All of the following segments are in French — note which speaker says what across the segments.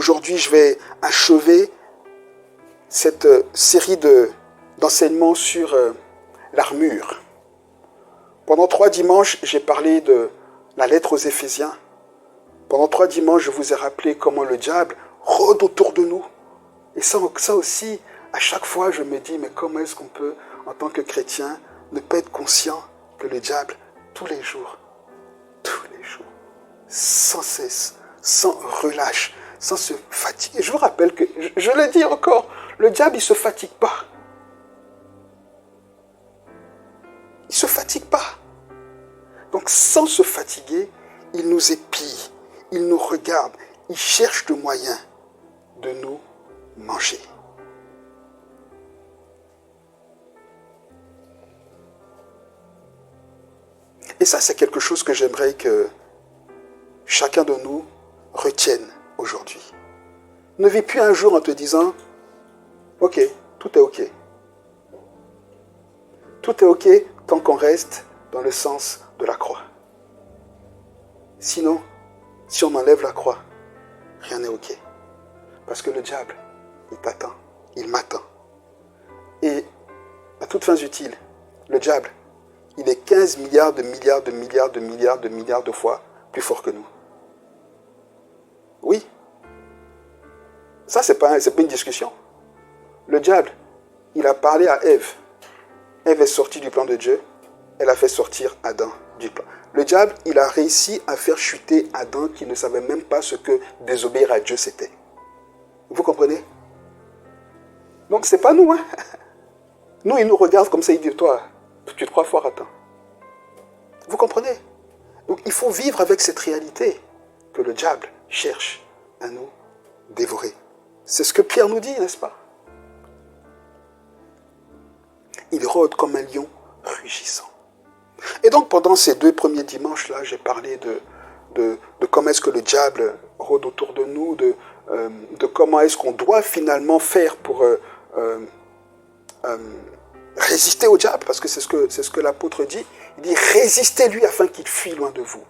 Speaker 1: aujourd'hui, je vais achever cette série d'enseignements sur l'armure. Pendant 3 dimanches, j'ai parlé de la lettre aux Éphésiens. Pendant 3 dimanches, je vous ai rappelé comment le diable rôde autour de nous. Et ça aussi, à chaque fois, je me dis, mais comment est-ce qu'on peut, en tant que chrétien, ne pas être conscient que le diable, tous les jours, sans cesse, sans relâche, sans se fatiguer. Je vous rappelle que, je le dis encore, le diable, il ne se fatigue pas. Il ne se fatigue pas. Donc, sans se fatiguer, il nous épie, il nous regarde, il cherche le moyen de nous manger. Et ça, c'est quelque chose que j'aimerais que chacun de nous retienne aujourd'hui. Ne vis plus un jour en te disant, ok, tout est ok. Tout est ok tant qu'on reste dans le sens de la croix. Sinon, si on enlève la croix, rien n'est ok. Parce que le diable, il t'attend, il m'attend. Et à toutes fins utiles, le diable, il est 15 milliards de fois plus fort que nous. Oui. Ça, c'est pas une discussion. Le diable, il a parlé à Ève. Ève est sortie du plan de Dieu. Elle a fait sortir Adam du plan. Le diable, il a réussi à faire chuter Adam qui ne savait même pas ce que désobéir à Dieu c'était. Vous comprenez? Donc, c'est pas nous. Hein? Nous, il nous regarde comme ça, il dit, toi, tu te crois fort, attends. Vous comprenez? Donc, il faut vivre avec cette réalité que le diable cherche à nous dévorer. C'est ce que Pierre nous dit, n'est-ce pas? Il rôde comme un lion rugissant. Et donc, pendant ces 2 premiers dimanches-là, j'ai parlé de comment est-ce que le diable rôde autour de nous, de comment est-ce qu'on doit finalement faire pour résister au diable, parce que c'est ce que l'apôtre dit. Il dit, résistez-lui afin qu'il fuit loin de vous.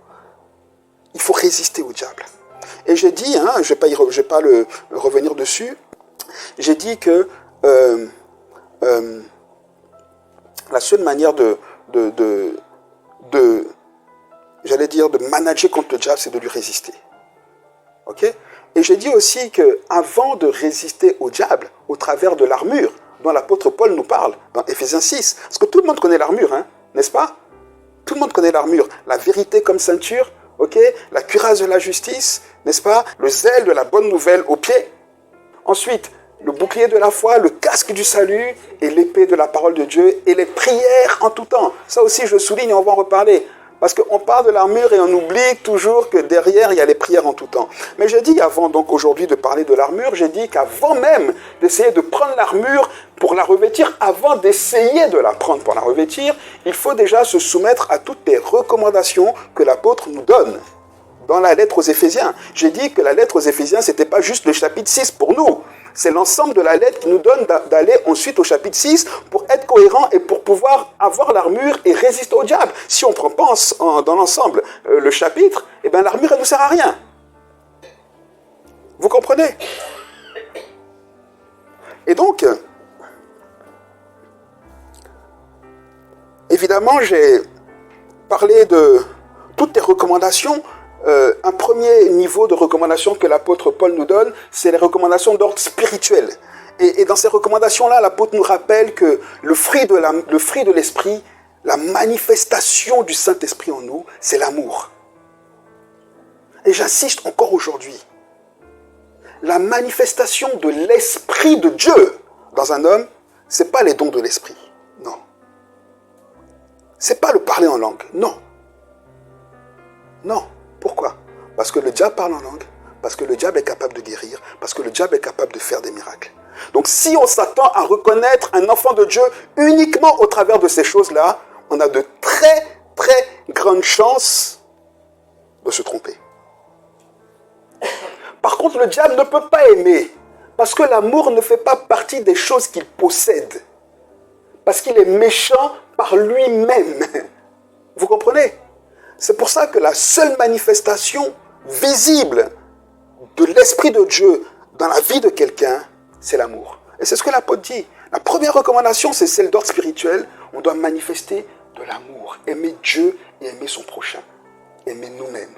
Speaker 1: Il faut résister au diable. Et j'ai dit, hein, je ne vais pas revenir dessus, j'ai dit que la seule manière j'allais dire, de manager contre le diable, c'est de lui résister. Ok? Et j'ai dit aussi qu'avant de résister au diable, au travers de l'armure, dont l'apôtre Paul nous parle, dans Éphésiens 6, parce que tout le monde connaît l'armure, hein, n'est-ce pas? Tout le monde connaît l'armure. La vérité comme ceinture, ok? La cuirasse de la justice, n'est-ce pas? Le zèle de la bonne nouvelle au pied. Ensuite, le bouclier de la foi, le casque du salut et l'épée de la parole de Dieu et les prières en tout temps. Ça aussi, je souligne, on va en reparler. Parce qu'on parle de l'armure et on oublie toujours que derrière, il y a les prières en tout temps. Mais j'ai dit avant, donc aujourd'hui, de parler de l'armure, j'ai dit qu'avant même d'essayer de prendre l'armure pour la revêtir, avant d'essayer de la prendre pour la revêtir, il faut déjà se soumettre à toutes les recommandations que l'apôtre nous donne dans la lettre aux Éphésiens. J'ai dit que la lettre aux Éphésiens, ce n'était pas juste le chapitre 6 pour nous. C'est l'ensemble de la lettre qui nous donne d'aller ensuite au chapitre 6 pour être cohérent et pour pouvoir avoir l'armure et résister au diable. Si on ne prend pas dans l'ensemble le chapitre, eh bien l'armure, elle ne nous sert à rien. Vous comprenez? Et donc, évidemment, j'ai parlé de toutes les recommandations. Un premier niveau de recommandation que l'apôtre Paul nous donne, c'est les recommandations d'ordre spirituel. Et dans ces recommandations-là, l'apôtre nous rappelle que le fruit de l'esprit, la manifestation du Saint-Esprit en nous, c'est l'amour. Et j'insiste encore aujourd'hui, la manifestation de l'Esprit de Dieu dans un homme, ce n'est pas les dons de l'Esprit, non. Ce n'est pas le parler en langue, non. Non. Pourquoi? Parce que le diable parle en langue, parce que le diable est capable de guérir, parce que le diable est capable de faire des miracles. Donc si on s'attend à reconnaître un enfant de Dieu uniquement au travers de ces choses-là, on a de très, très grandes chances de se tromper. Par contre, le diable ne peut pas aimer, parce que l'amour ne fait pas partie des choses qu'il possède, parce qu'il est méchant par lui-même. Vous comprenez? C'est pour ça que la seule manifestation visible de l'Esprit de Dieu dans la vie de quelqu'un, c'est l'amour. Et c'est ce que l'apôtre dit. La première recommandation, c'est celle d'ordre spirituel. On doit manifester de l'amour. Aimer Dieu et aimer son prochain. Aimer nous-mêmes.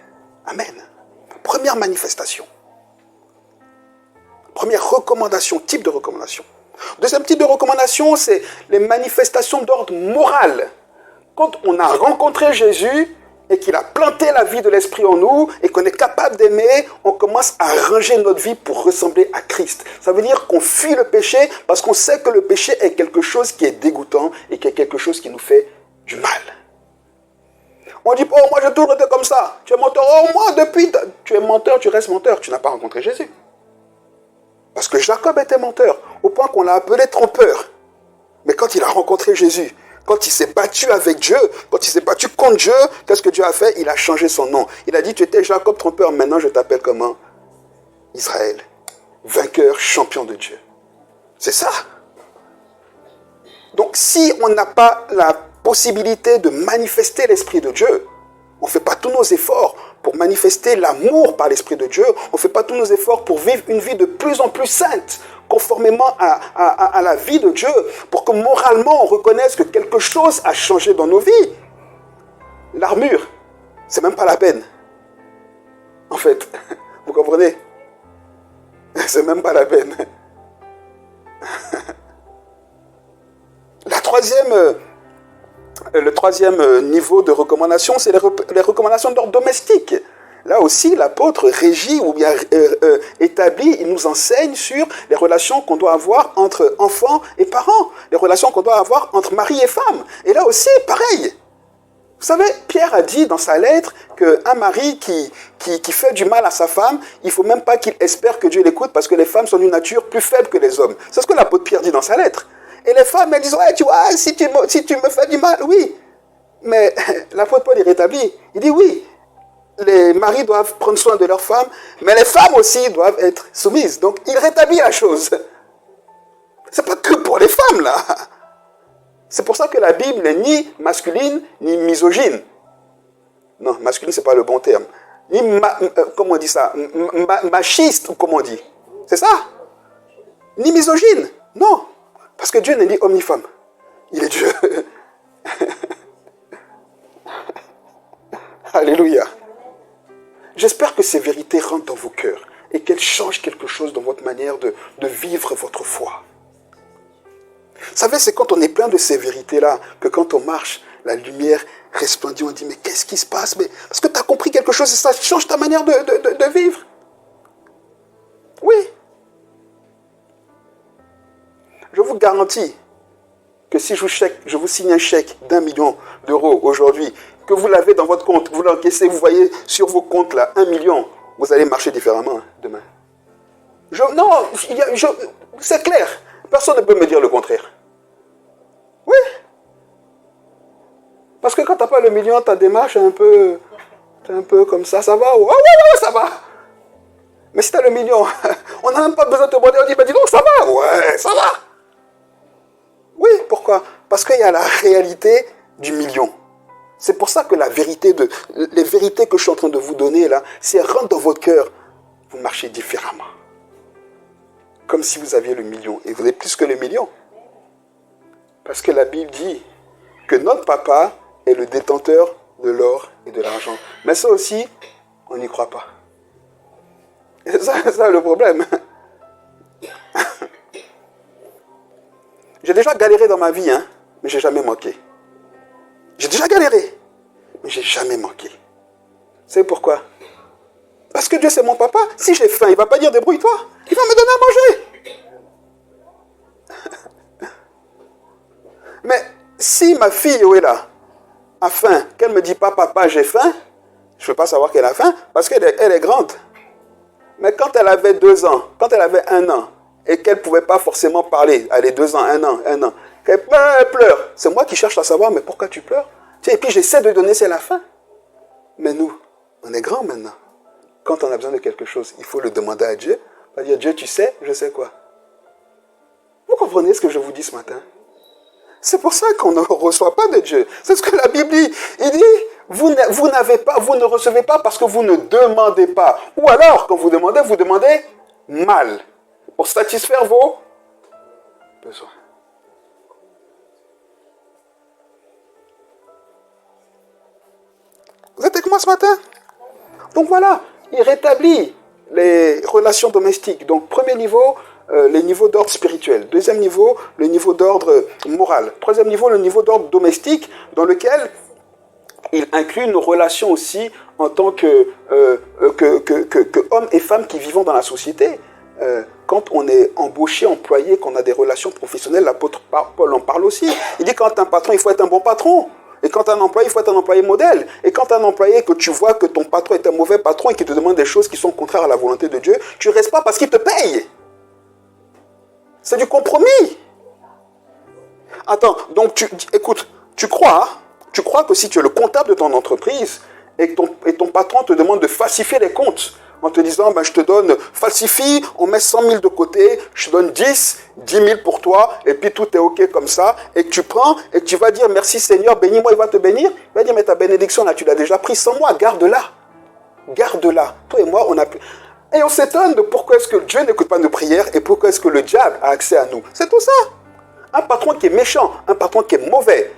Speaker 1: Amen. Première manifestation. Première recommandation, type de recommandation. Deuxième type de recommandation, c'est les manifestations d'ordre moral. Quand on a rencontré Jésus et qu'il a planté la vie de l'Esprit en nous et qu'on est capable d'aimer, on commence à ranger notre vie pour ressembler à Christ. Ça veut dire qu'on fuit le péché parce qu'on sait que le péché est quelque chose qui est dégoûtant et qui est quelque chose qui nous fait du mal. On dit, oh, moi j'ai toujours été comme ça. Tu es menteur. Oh, moi depuis... Tu es menteur, tu restes menteur. Tu n'as pas rencontré Jésus. Parce que Jacob était menteur, au point qu'on l'a appelé trompeur. Mais quand il a rencontré Jésus, quand il s'est battu avec Dieu, quand il s'est battu contre Dieu, qu'est-ce que Dieu a fait? Il a changé son nom. Il a dit, tu étais Jacob trompeur, maintenant je t'appelle comment? Israël. Vainqueur, champion de Dieu. C'est ça. Donc si on n'a pas la possibilité de manifester l'Esprit de Dieu, on ne fait pas tous nos efforts pour manifester l'amour par l'Esprit de Dieu, on ne fait pas tous nos efforts pour vivre une vie de plus en plus sainte, conformément à la vie de Dieu, pour que moralement on reconnaisse que quelque chose a changé dans nos vies. L'armure, c'est même pas la peine. En fait, vous comprenez? C'est même pas la peine. Le troisième niveau de recommandation, c'est les recommandations d'ordre domestique. Là aussi, l'apôtre régit ou bien établit, il nous enseigne sur les relations qu'on doit avoir entre enfants et parents, les relations qu'on doit avoir entre mari et femme. Et là aussi, pareil. Vous savez, Pierre a dit dans sa lettre qu'un mari qui fait du mal à sa femme, il ne faut même pas qu'il espère que Dieu l'écoute parce que les femmes sont d'une nature plus faible que les hommes. C'est ce que l'apôtre Pierre dit dans sa lettre. Et les femmes, elles disent, ouais, tu vois, si tu me fais du mal, oui. Mais l'apôtre Paul, il rétablit. Il dit, oui, les maris doivent prendre soin de leurs femmes, mais les femmes aussi doivent être soumises. Donc, il rétablit la chose. C'est pas que pour les femmes, là. C'est pour ça que la Bible n'est ni masculine, ni misogyne. Non, masculine, c'est pas le bon terme. Ni, comment on dit ça? Machiste, ou comment on dit? C'est ça? Ni misogyne. Non. Parce que Dieu n'est ni homme ni femme. Il est Dieu. Alléluia. J'espère que ces vérités rentrent dans vos cœurs et qu'elles changent quelque chose dans votre manière de vivre votre foi. Vous savez, c'est quand on est plein de ces vérités-là que quand on marche, la lumière resplendit, on dit, mais qu'est-ce qui se passe? Mais parce que tu as compris quelque chose et ça change ta manière de vivre. Oui. Je vous garantis que si je vous signe un chèque d'1 million d'euros aujourd'hui, que vous l'avez dans votre compte, vous l'encaissez, vous voyez sur vos comptes là, 1 million, vous allez marcher différemment demain. C'est clair. Personne ne peut me dire le contraire. Oui. Parce que quand tu n'as pas le million, ta démarche est un peu comme ça. Ça va? Ouais, ça va. Mais si tu as le million, on n'a même pas besoin de te demander. On dit, ben dis donc, ça va? Ouais, ça va. Oui, pourquoi? Parce qu'il y a la réalité du million. C'est pour ça que les vérités que je suis en train de vous donner là, si elles rentrent dans votre cœur, vous marchez différemment. Comme si vous aviez le million. Et vous avez plus que le million. Parce que la Bible dit que notre papa est le détenteur de l'or et de l'argent. Mais ça aussi, on n'y croit pas. Et c'est ça le problème. J'ai déjà galéré dans ma vie, hein, mais j'ai jamais manqué. J'ai déjà galéré, mais j'ai jamais manqué. Vous savez pourquoi? Parce que Dieu c'est mon papa. Si j'ai faim, il ne va pas dire débrouille-toi. Il va me donner à manger. Mais si ma fille, où est là, a faim, qu'elle ne me dit pas papa j'ai faim, je ne peux pas savoir qu'elle a faim parce qu'elle est grande. Mais quand elle avait 2 ans, quand elle avait 1 an, et qu'elle ne pouvait pas forcément parler, allez, 2 ans, 1 an, qu'elle pleure, c'est moi qui cherche à savoir, mais pourquoi tu pleures? Et puis j'essaie de donner, c'est la faim. Mais nous, on est grands maintenant. Quand on a besoin de quelque chose, il faut le demander à Dieu. On va dire, Dieu, tu sais, je sais quoi. Vous comprenez ce que je vous dis ce matin? C'est pour ça qu'on ne reçoit pas de Dieu. C'est ce que la Bible dit. Il dit, vous n'avez pas, vous ne recevez pas parce que vous ne demandez pas. Ou alors, quand vous demandez mal pour satisfaire vos besoins. Vous êtes avec moi ce matin? Donc voilà, il rétablit les relations domestiques. Donc premier niveau, les niveaux d'ordre spirituel. Deuxième niveau, le niveau d'ordre moral. Troisième niveau, le niveau d'ordre domestique, dans lequel il inclut nos relations aussi en tant que hommes et femmes qui vivons dans la société. Quand on est embauché, employé, qu'on a des relations professionnelles, l'apôtre Paul en parle aussi. Il dit quand un patron, il faut être un bon patron. Et quand un employé, il faut être un employé modèle. Et quand un employé, que tu vois que ton patron est un mauvais patron et qu'il te demande des choses qui sont contraires à la volonté de Dieu, tu ne restes pas parce qu'il te paye. C'est du compromis. Attends, donc écoute, tu crois que si tu es le comptable de ton entreprise et ton patron te demande de falsifier les comptes en te disant, ben, je te donne, falsifie, on met 100 000 de côté, je te donne 10 000 pour toi, et puis tout est OK comme ça, et que tu prends, et que tu vas dire, merci Seigneur, bénis-moi, il va te bénir. Il va dire, mais ta bénédiction, là, tu l'as déjà prise sans moi, garde-la. Garde-la. Toi et moi, on a... Et on s'étonne de pourquoi est-ce que Dieu n'écoute pas nos prières, et pourquoi est-ce que le diable a accès à nous. C'est tout ça. Un patron qui est méchant, un patron qui est mauvais,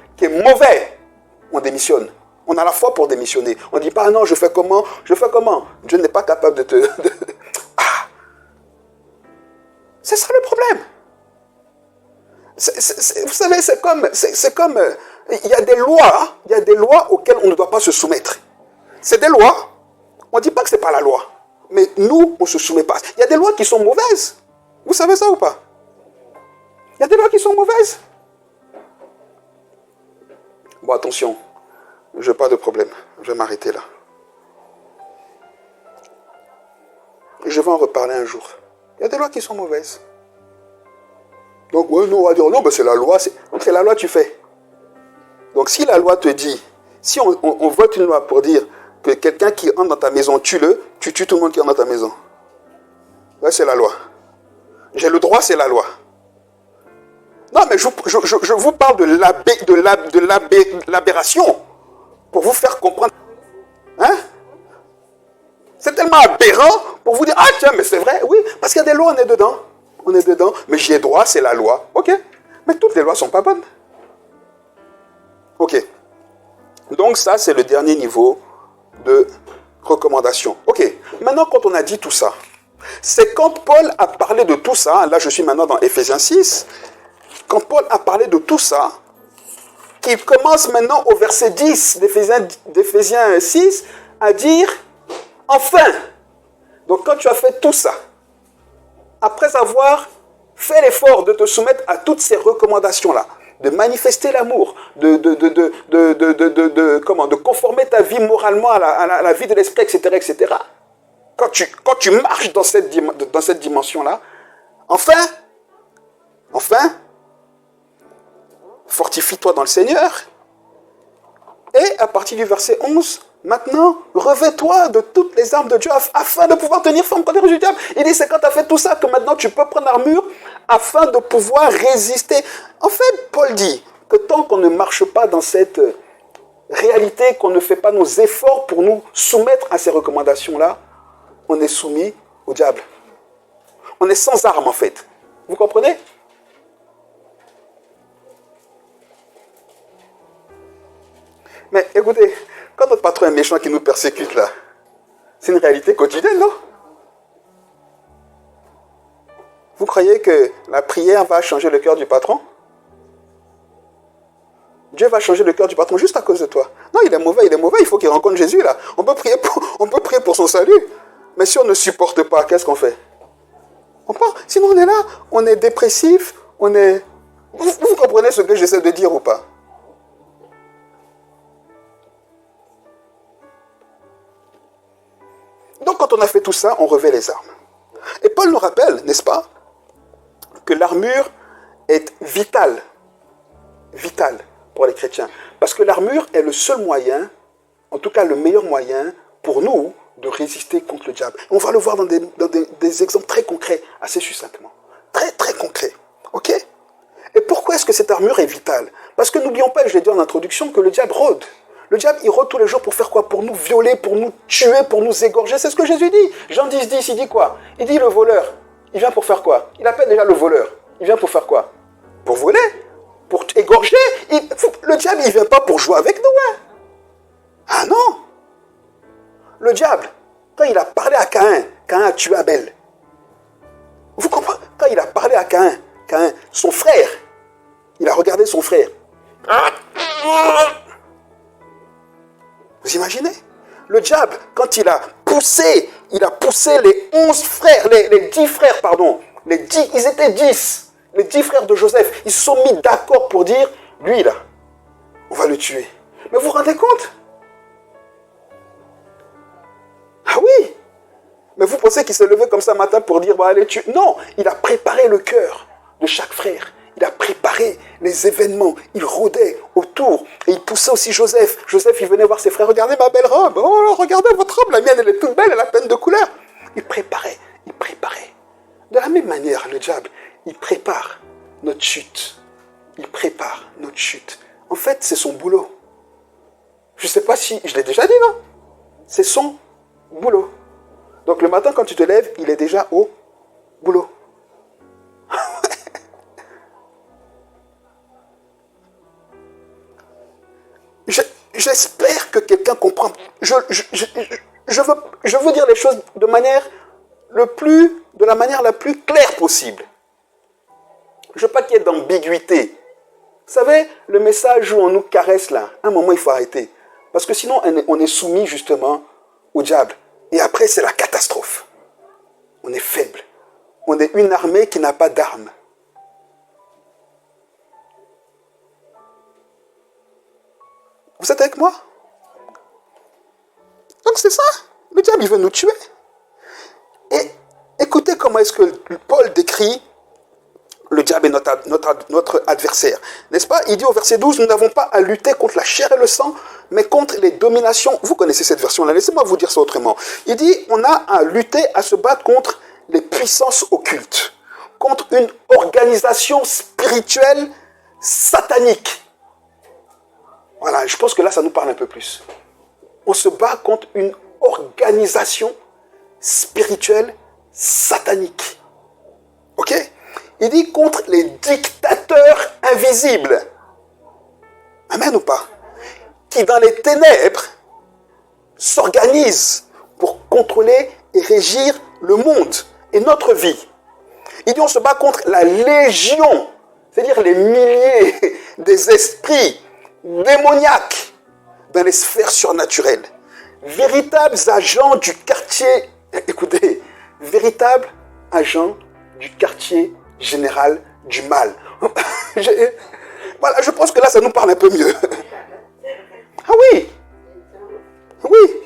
Speaker 1: on démissionne. On a la foi pour démissionner. On ne dit pas, ah non, je fais comment? Dieu n'est pas capable de te... Ah. C'est ça le problème. Vous savez, c'est comme... Il y a des lois auxquelles on ne doit pas se soumettre. C'est des lois. On ne dit pas que ce n'est pas la loi. Mais nous, on ne se soumet pas. Il y a des lois qui sont mauvaises. Vous savez ça ou pas? Il y a des lois qui sont mauvaises. Bon, attention. Je n'ai pas de problème. Je vais m'arrêter là. Je vais en reparler un jour. Il y a des lois qui sont mauvaises. Donc, ouais, nous, on va dire, non, ben c'est la loi. Donc, c'est la loi, tu fais. Donc, si la loi te dit, si on vote une loi pour dire que quelqu'un qui entre dans ta maison, tue-le, tu tues tout le monde qui entre dans ta maison. Là, c'est la loi. J'ai le droit, c'est la loi. Non, mais je vous parle de l'aberration. Pour vous faire comprendre. Hein? C'est tellement aberrant pour vous dire, ah tiens, mais c'est vrai, oui, parce qu'il y a des lois, on est dedans, mais j'y ai droit, c'est la loi. Ok, mais toutes les lois ne sont pas bonnes. Ok, donc ça, c'est le dernier niveau de recommandation. Ok, maintenant, quand on a dit tout ça, c'est quand Paul a parlé de tout ça, là je suis maintenant dans Éphésiens 6, quand Paul a parlé de tout ça, il commence maintenant au verset 10 d'Éphésiens 6 à dire « Enfin ». Donc quand tu as fait tout ça, après avoir fait l'effort de te soumettre à toutes ces recommandations-là, de manifester l'amour, de conformer ta vie moralement à la vie de l'esprit, etc. Quand tu marches dans cette dimension-là, enfin, fortifie-toi dans le Seigneur. Et à partir du verset 11, maintenant, revêt-toi de toutes les armes de Dieu afin de pouvoir tenir ferme contre le diable. Il dit, c'est quand tu as fait tout ça que maintenant tu peux prendre l'armure afin de pouvoir résister. En fait, Paul dit que tant qu'on ne marche pas dans cette réalité, qu'on ne fait pas nos efforts pour nous soumettre à ces recommandations-là, on est soumis au diable. On est sans armes en fait. Vous comprenez ? Mais écoutez, quand notre patron est méchant qui nous persécute là, c'est une réalité quotidienne, non? Vous croyez que la prière va changer le cœur du patron? Dieu va changer le cœur du patron juste à cause de toi. Non, il est mauvais, il faut qu'il rencontre Jésus là. On peut prier pour son salut. Mais si on ne supporte pas, qu'est-ce qu'on fait? On part. Sinon on est là, on est dépressif, on est... Vous comprenez ce que j'essaie de dire ou pas? Donc quand on a fait tout ça, on revêt les armes. Et Paul nous rappelle, n'est-ce pas, que l'armure est vitale pour les chrétiens. Parce que l'armure est le seul moyen, en tout cas le meilleur moyen pour nous de résister contre le diable. On va le voir dans des exemples très concrets, assez succinctement. Très très concrets. Ok? Et pourquoi est-ce que cette armure est vitale? Parce que n'oublions pas, je l'ai dit en introduction, que le diable rôde. Le diable, il rôde tous les jours pour faire quoi? Pour nous violer, pour nous tuer, pour nous égorger. C'est ce que Jésus dit. Jean 10, 10, il dit quoi? Il dit le voleur. Il vient pour faire quoi? Il appelle déjà le voleur. Il vient pour faire quoi? Pour voler, pour égorger. Le diable, il ne vient pas pour jouer avec nous. Hein. Ah non. Le diable, quand il a parlé à Caïn, Caïn a tué Abel. Vous comprenez? Quand il a parlé à Caïn, son frère, il a regardé son frère. Vous imaginez? Le diable, quand il a poussé les 11 frères, les 10 frères, pardon. Ils étaient 10. Les 10 frères de Joseph, ils se sont mis d'accord pour dire, lui là, on va le tuer. Mais vous vous rendez compte? Ah oui. Mais vous pensez qu'il s'est levé comme ça matin pour dire, bah, allez tuer? Non, il a préparé le cœur de chaque frère. Il a préparé les événements. Il rôdait autour. Et il poussait aussi Joseph. Joseph, il venait voir ses frères. Regardez ma belle robe. Oh, regardez votre robe. La mienne, elle est toute belle. Elle a plein de couleurs. Il préparait. Il préparait. De la même manière, le diable, il prépare notre chute. Il prépare notre chute. En fait, c'est son boulot. Je ne sais pas si... Je l'ai déjà dit, non? C'est son boulot. Donc le matin, quand tu te lèves, il est déjà au boulot. J'espère que quelqu'un comprend. Je veux dire les choses de la manière la plus claire possible. Je ne veux pas qu'il y ait d'ambiguïté. Vous savez, le message où on nous caresse là, à un moment il faut arrêter. Parce que sinon on est soumis justement au diable. Et après c'est la catastrophe. On est faible. On est une armée qui n'a pas d'armes. Vous êtes avec moi? Donc c'est ça. Le diable, il veut nous tuer. Et écoutez comment est-ce que Paul décrit le diable est notre adversaire. N'est-ce pas? Il dit au verset 12, nous n'avons pas à lutter contre la chair et le sang, mais contre les dominations. Vous connaissez cette version-là, laissez-moi vous dire ça autrement. Il dit, on a à lutter, à se battre contre les puissances occultes, contre une organisation spirituelle satanique. Voilà, je pense que là, ça nous parle un peu plus. On se bat contre une organisation spirituelle satanique. Ok? Il dit contre les dictateurs invisibles. Amen ou pas? Qui dans les ténèbres s'organisent pour contrôler et régir le monde et notre vie. Il dit on se bat contre la légion, c'est-à-dire les milliers des esprits démoniaques dans les sphères surnaturelles. Véritables agents du quartier, écoutez, véritables agents du quartier général du mal. Voilà, je pense que là, ça nous parle un peu mieux. Ah oui, oui.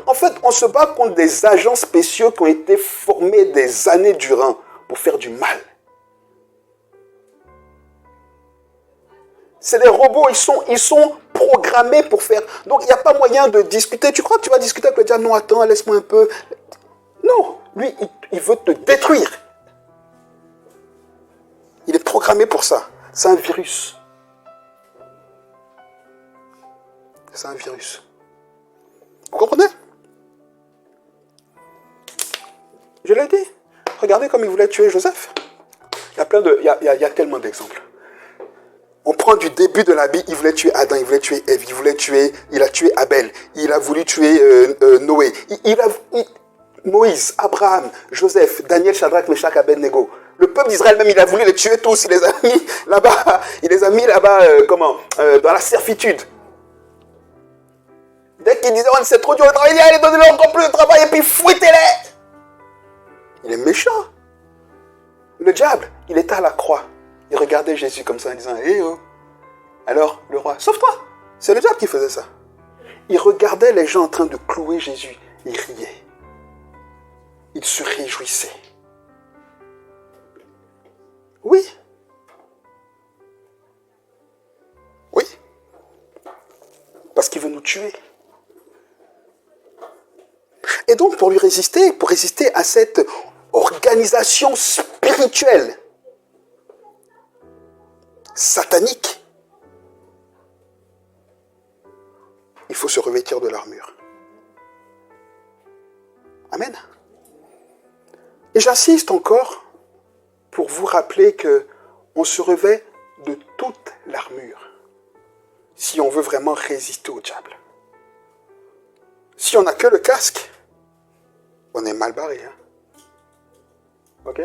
Speaker 1: En fait, on se bat contre des agents spéciaux qui ont été formés des années durant pour faire du mal. C'est des robots, ils sont programmés pour faire... Donc, il n'y a pas moyen de discuter. Tu crois que tu vas discuter avec le diable? Non, attends, laisse-moi un peu. Non, lui, il veut te détruire. Il est programmé pour ça. C'est un virus. C'est un virus. Vous comprenez? Je l'ai dit. Regardez comme il voulait tuer Joseph. Il y a tellement d'exemples. On prend du début de la Bible, il voulait tuer Adam, il voulait tuer Ève, il a tué Abel, il a voulu tuer Noé, Moïse, Abraham, Joseph, Daniel, Shadrach, Meshach, Abednego. Le peuple d'Israël même, il a voulu les tuer tous, il les a mis là-bas, dans la servitude. Dès qu'ils disaient, c'est trop dur de travailler, allez, donnez-leur encore plus de travail et puis fouettez-les. Il est méchant. Le diable, il était à la croix. Il regardait Jésus comme ça en disant, hé oh. Alors, le roi, sauve-toi. C'est le diable qui faisait ça. Il regardait les gens en train de clouer Jésus. Il riait. Il se réjouissait. Oui. Oui. Parce qu'il veut nous tuer. Et donc, pour résister à cette organisation spirituelle, satanique, se revêtir de l'armure. Amen. Et j'insiste encore pour vous rappeler qu'on se revêt de toute l'armure si on veut vraiment résister au diable. Si on n'a que le casque, on est mal barré. Hein? Ok?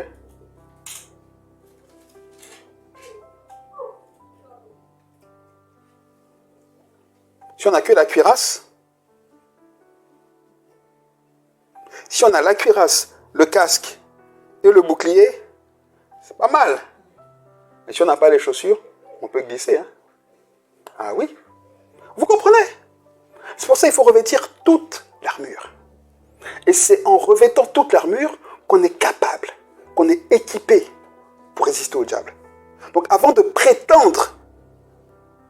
Speaker 1: Si on n'a que la cuirasse, si on a la cuirasse, le casque et le bouclier, c'est pas mal. Mais si on n'a pas les chaussures, on peut glisser. Hein? Ah oui? Vous comprenez? C'est pour ça qu'il faut revêtir toute l'armure. Et c'est en revêtant toute l'armure qu'on est capable, qu'on est équipé pour résister au diable. Donc avant de prétendre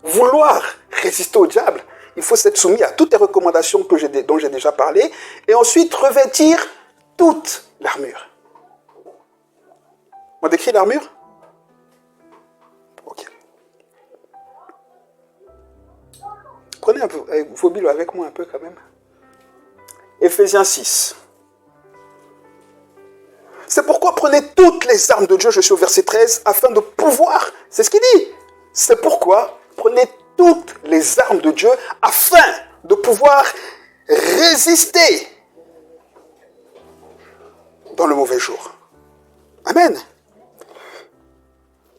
Speaker 1: vouloir résister au diable, il faut s'être soumis à toutes les recommandations dont j'ai déjà parlé et ensuite revêtir toute l'armure. On décrit l'armure? Ok. Prenez un peu, vos Bibles avec moi un peu quand même. Éphésiens 6. C'est pourquoi prenez toutes les armes de Dieu, je suis au verset 13, afin de pouvoir, c'est ce qu'il dit. C'est pourquoi prenez toutes les armes de Dieu afin de pouvoir résister dans le mauvais jour. Amen.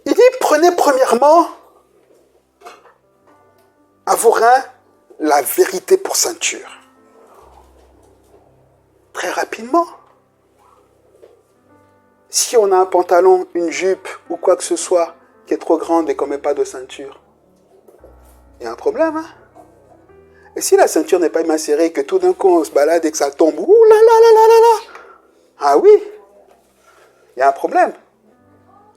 Speaker 1: Il dit, prenez premièrement à vos reins la vérité pour ceinture. Très rapidement. Si on a un pantalon, une jupe ou quoi que ce soit qui est trop grande et qu'on ne met pas de ceinture, il y a un problème. Hein? Et si la ceinture n'est pas bien serrée et que tout d'un coup on se balade et que ça tombe, ouh là là là là là là, ah oui, il y a un problème.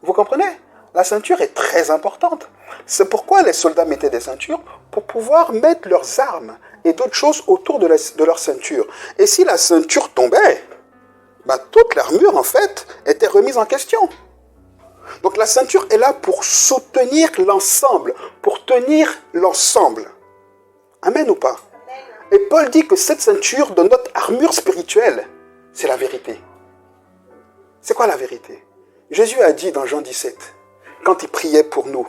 Speaker 1: Vous comprenez? La ceinture est très importante. C'est pourquoi les soldats mettaient des ceintures pour pouvoir mettre leurs armes et d'autres choses autour de leur ceinture. Et si la ceinture tombait, toute l'armure en fait était remise en question. Donc la ceinture est là pour soutenir l'ensemble, pour tenir l'ensemble. Amen ou pas? Et Paul dit que cette ceinture de notre armure spirituelle, c'est la vérité. C'est quoi la vérité? Jésus a dit dans Jean 17, quand il priait pour nous,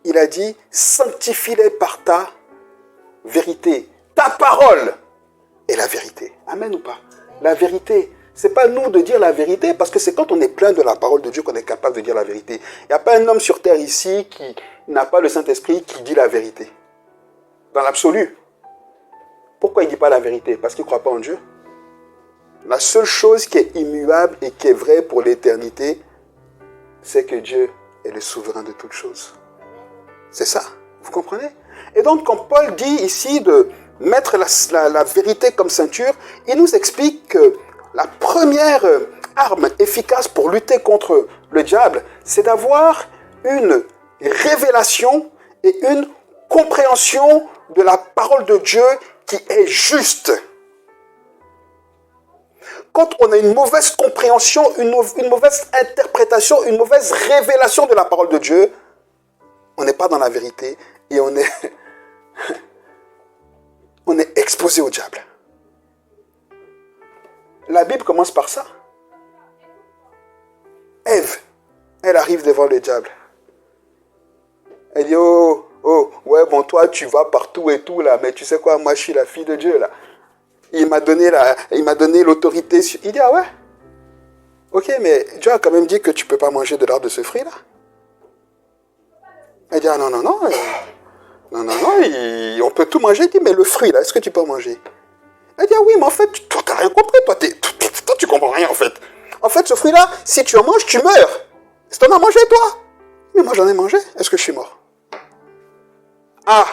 Speaker 1: il a dit, sanctifie-les par ta vérité. Ta parole est la vérité. Amen ou pas? La vérité. Ce n'est pas nous de dire la vérité, parce que c'est quand on est plein de la parole de Dieu qu'on est capable de dire la vérité. Il n'y a pas un homme sur terre ici qui n'a pas le Saint-Esprit qui dit la vérité. Dans l'absolu. Pourquoi il ne dit pas la vérité? Parce qu'il ne croit pas en Dieu. La seule chose qui est immuable et qui est vraie pour l'éternité, c'est que Dieu est le souverain de toutes choses. C'est ça. Vous comprenez? Et donc, quand Paul dit ici de mettre la vérité comme ceinture, il nous explique que la première arme efficace pour lutter contre le diable, c'est d'avoir une révélation et une compréhension de la parole de Dieu qui est juste. Quand on a une mauvaise compréhension, une mauvaise interprétation, une mauvaise révélation de la parole de Dieu, on n'est pas dans la vérité et on est exposé au diable. La Bible commence par ça. Ève, elle arrive devant le diable. Elle dit, oh, ouais, bon, toi, tu vas partout et tout, là, mais tu sais quoi, moi, je suis la fille de Dieu, là. Il m'a donné l'autorité. Il dit, ah ouais? Ok, mais Dieu a quand même dit que tu ne peux pas manger de l'arbre de ce fruit-là. Elle dit, ah non, on peut tout manger. Il dit, mais le fruit, là, est-ce que tu peux manger? Elle dit, ah oui, mais en fait, toi, tu n'as rien compris, toi, tu comprends rien, en fait. En fait, ce fruit-là, si tu en manges, tu meurs. Si tu en as mangé, toi? Mais moi, j'en ai mangé. Est-ce que je suis mort? Ah!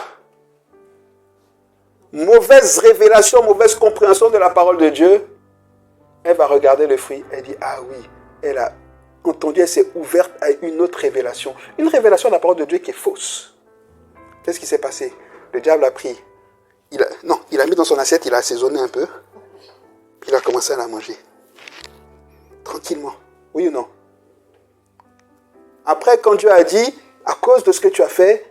Speaker 1: Mauvaise révélation, mauvaise compréhension de la parole de Dieu. Elle va regarder le fruit. Elle dit, ah oui, elle a entendu, elle s'est ouverte à une autre révélation. Une révélation de la parole de Dieu qui est fausse. Qu'est-ce qui s'est passé? Le diable a pris. Il a mis dans son assiette, il a assaisonné un peu. Puis il a commencé à la manger. Tranquillement. Oui ou non? Après, quand Dieu a dit, à cause de ce que tu as fait,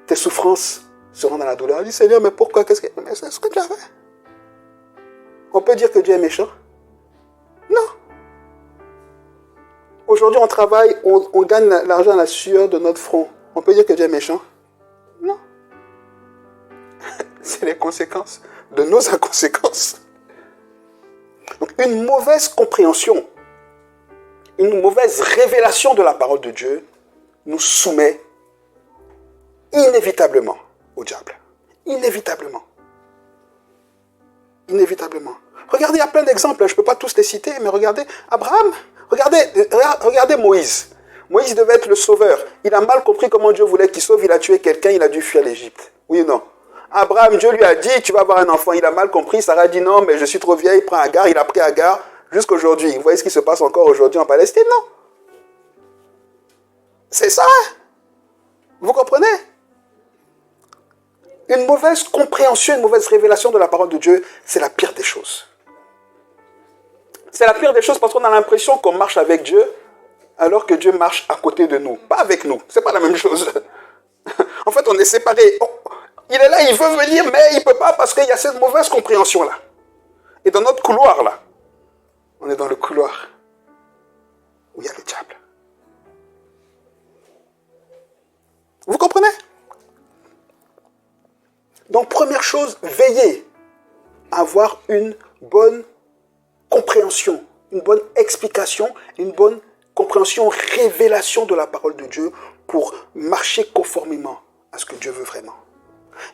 Speaker 1: tes souffrances seront dans la douleur. Il dit, Seigneur, mais pourquoi? Mais c'est ce que tu as fait. On peut dire que Dieu est méchant? Non. Aujourd'hui, on travaille, on gagne l'argent à la sueur de notre front. On peut dire que Dieu est méchant? Non. C'est les conséquences de nos inconséquences. Donc, une mauvaise compréhension, une mauvaise révélation de la parole de Dieu nous soumet inévitablement au diable. Inévitablement. Inévitablement. Regardez, il y a plein d'exemples, je ne peux pas tous les citer, mais regardez Abraham, regardez Moïse. Moïse devait être le sauveur. Il a mal compris comment Dieu voulait qu'il sauve, il a tué quelqu'un, il a dû fuir l'Égypte. Oui ou non? Abraham, Dieu lui a dit, tu vas avoir un enfant. Il a mal compris, Sarah a dit non, mais je suis trop vieille, prends Agar, il a pris Agar jusqu'à aujourd'hui. Vous voyez ce qui se passe encore aujourd'hui en Palestine, non? C'est ça. Vous comprenez? Une mauvaise compréhension, une mauvaise révélation de la parole de Dieu, c'est la pire des choses. C'est la pire des choses parce qu'on a l'impression qu'on marche avec Dieu alors que Dieu marche à côté de nous. Pas avec nous, c'est pas la même chose. En fait, on est séparés. Il est là, il veut venir, mais il ne peut pas parce qu'il y a cette mauvaise compréhension-là. Et dans notre couloir, là, on est dans le couloir où il y a le diable. Vous comprenez? Donc, première chose, veillez à avoir une bonne compréhension, une bonne explication, une bonne compréhension, révélation de la parole de Dieu pour marcher conformément à ce que Dieu veut vraiment.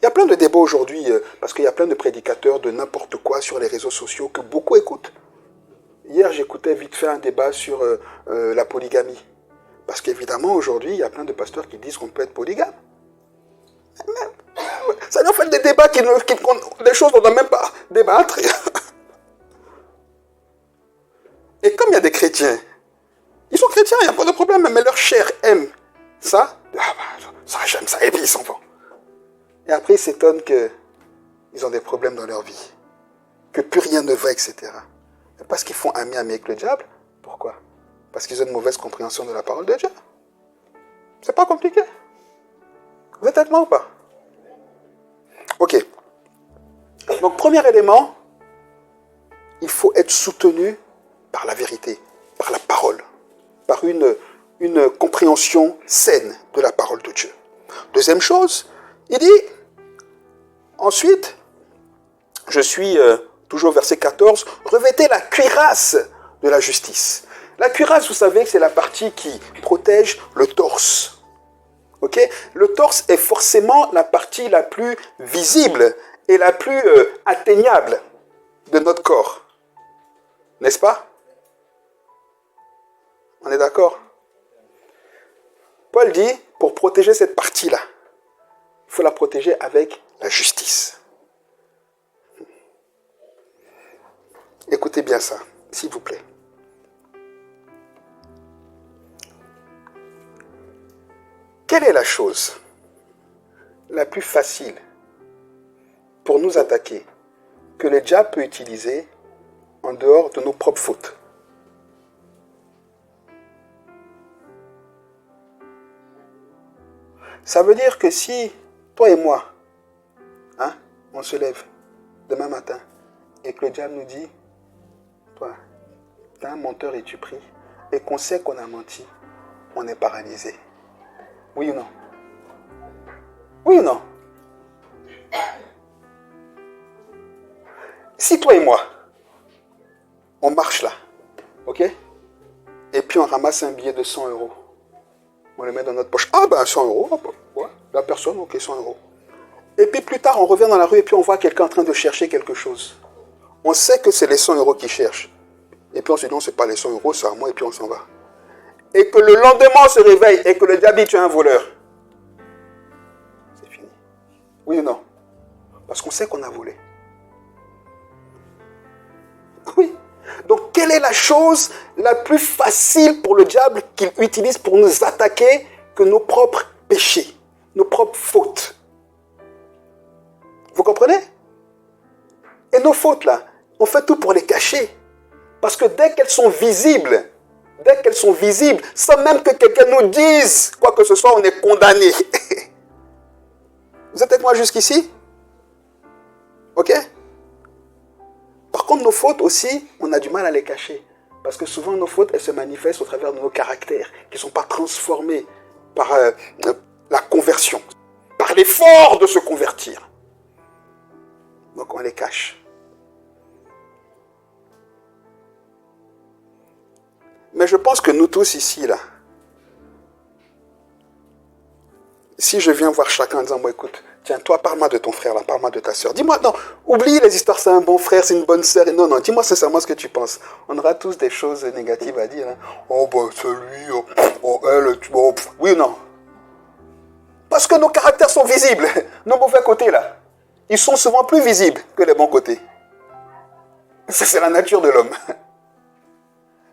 Speaker 1: Il y a plein de débats aujourd'hui, parce qu'il y a plein de prédicateurs de n'importe quoi sur les réseaux sociaux que beaucoup écoutent. Hier, j'écoutais vite fait un débat sur la polygamie. Parce qu'évidemment, aujourd'hui, il y a plein de pasteurs qui disent qu'on peut être polygame. Ça nous fait des débats des choses qu'on ne doit même pas débattre. Et comme il y a des chrétiens, ils sont chrétiens, il n'y a pas de problème, mais leur chair aime ça. Ça j'aime ça, et puis ils s'en vont. Et après, ils s'étonnent qu'ils ont des problèmes dans leur vie, que plus rien ne va, etc. Et parce qu'ils font ami avec le diable. Pourquoi? Parce qu'ils ont une mauvaise compréhension de la parole de Dieu. C'est pas compliqué. Vous êtes avec moi ou pas? Ok. Donc, premier élément, il faut être soutenu par la vérité, par la parole, par une compréhension saine de la parole de Dieu. Deuxième chose, il dit, ensuite, je suis toujours verset 14, revêtez la cuirasse de la justice. La cuirasse, vous savez que c'est la partie qui protège le torse. Okay? Le torse est forcément la partie la plus visible et la plus atteignable de notre corps. N'est-ce pas? On est d'accord? Paul dit, pour protéger cette partie-là, il faut la protéger avec la justice. Écoutez bien ça, s'il vous plaît. Quelle est la chose la plus facile pour nous attaquer que le diable peut utiliser en dehors de nos propres fautes? Ça veut dire que si toi et moi, on se lève demain matin et que le diable nous dit, toi, t'es un menteur et tu pries, et qu'on sait qu'on a menti, on est paralysé. Oui ou non? Oui ou non? Si toi et moi, on marche là, ok? Et puis on ramasse un billet de 100 €. On le met dans notre poche. Ah ben 100 €, ouais, la personne, ok, 100 €. Et puis plus tard, on revient dans la rue et puis on voit quelqu'un en train de chercher quelque chose. On sait que c'est les 100 € qu'il cherche. Et puis on se dit non, c'est pas les 100 €, c'est à moi, et puis on s'en va. Et que le lendemain on se réveille et que le diable dit tu es un voleur. C'est fini. Oui ou non? Parce qu'on sait qu'on a volé. Oui. Donc quelle est la chose la plus facile pour le diable qu'il utilise pour nous attaquer que nos propres péchés, nos propres fautes? Vous comprenez? Et nos fautes là, on fait tout pour les cacher. Parce que dès qu'elles sont visibles, sans même que quelqu'un nous dise quoi que ce soit, on est condamné. Vous êtes avec moi jusqu'ici? Ok? Par contre, nos fautes aussi, on a du mal à les cacher. Parce que souvent, nos fautes, elles se manifestent au travers de nos caractères, qui ne sont pas transformés par la conversion, par l'effort de se convertir. Donc, on les cache. Mais je pense que nous tous ici, là, si je viens voir chacun en disant, bon, écoute, tiens, toi, parle-moi de ton frère, là, parle-moi de ta soeur. Dis-moi, non, oublie les histoires, c'est un bon frère, c'est une bonne soeur. Non, non, dis-moi sincèrement ce que tu penses. On aura tous des choses négatives à dire. Hein. Oh, bah, celui, oh, elle, oh, oui ou non? Parce que nos caractères sont visibles. Nos mauvais côtés, là, ils sont souvent plus visibles que les bons côtés. C'est la nature de l'homme.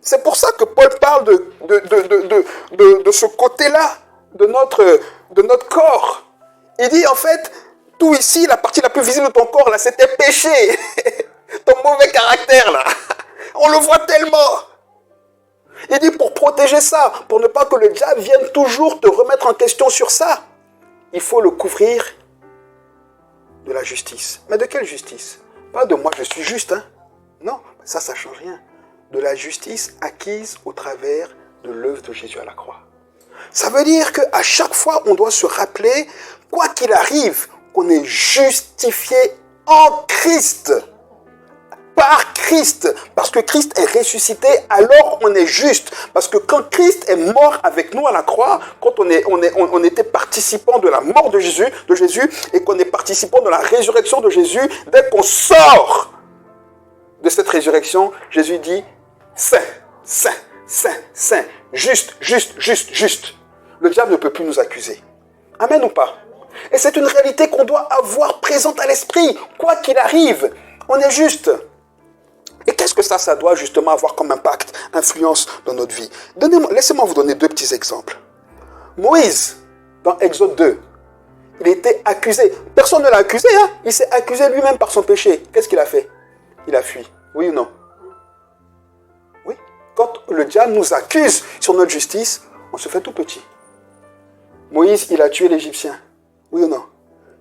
Speaker 1: C'est pour ça que Paul parle de ce côté-là de notre corps. Il dit en fait, tout ici, la partie la plus visible de ton corps, là, c'est tes péchés. Ton mauvais caractère, là. On le voit tellement. Il dit pour protéger ça, pour ne pas que le diable vienne toujours te remettre en question sur ça, il faut le couvrir de la justice. Mais de quelle justice? Pas de moi, je suis juste, hein. Non, ça ne change rien. De la justice acquise au travers de l'œuvre de Jésus à la croix. Ça veut dire qu'à chaque fois, on doit se rappeler, quoi qu'il arrive, qu'on est justifié en Christ. Par Christ. Parce que Christ est ressuscité, alors on est juste. Parce que quand Christ est mort avec nous à la croix, quand on était participant de la mort de Jésus et qu'on est participant de la résurrection de Jésus, dès qu'on sort de cette résurrection, Jésus dit, saint, saint, saint, saint, juste, juste, juste, juste. Le diable ne peut plus nous accuser. Amen ou pas? Et c'est une réalité qu'on doit avoir présente à l'esprit. Quoi qu'il arrive, on est juste. Et qu'est-ce que ça doit justement avoir comme impact, influence dans notre vie? Laissez-moi vous donner deux petits exemples. Moïse, dans Exode 2, il était accusé. Personne ne l'a accusé, hein? Il s'est accusé lui-même par son péché. Qu'est-ce qu'il a fait? Il a fui. Oui ou non? Oui. Quand le diable nous accuse sur notre justice, on se fait tout petit. Moïse, il a tué l'Égyptien. Oui ou non?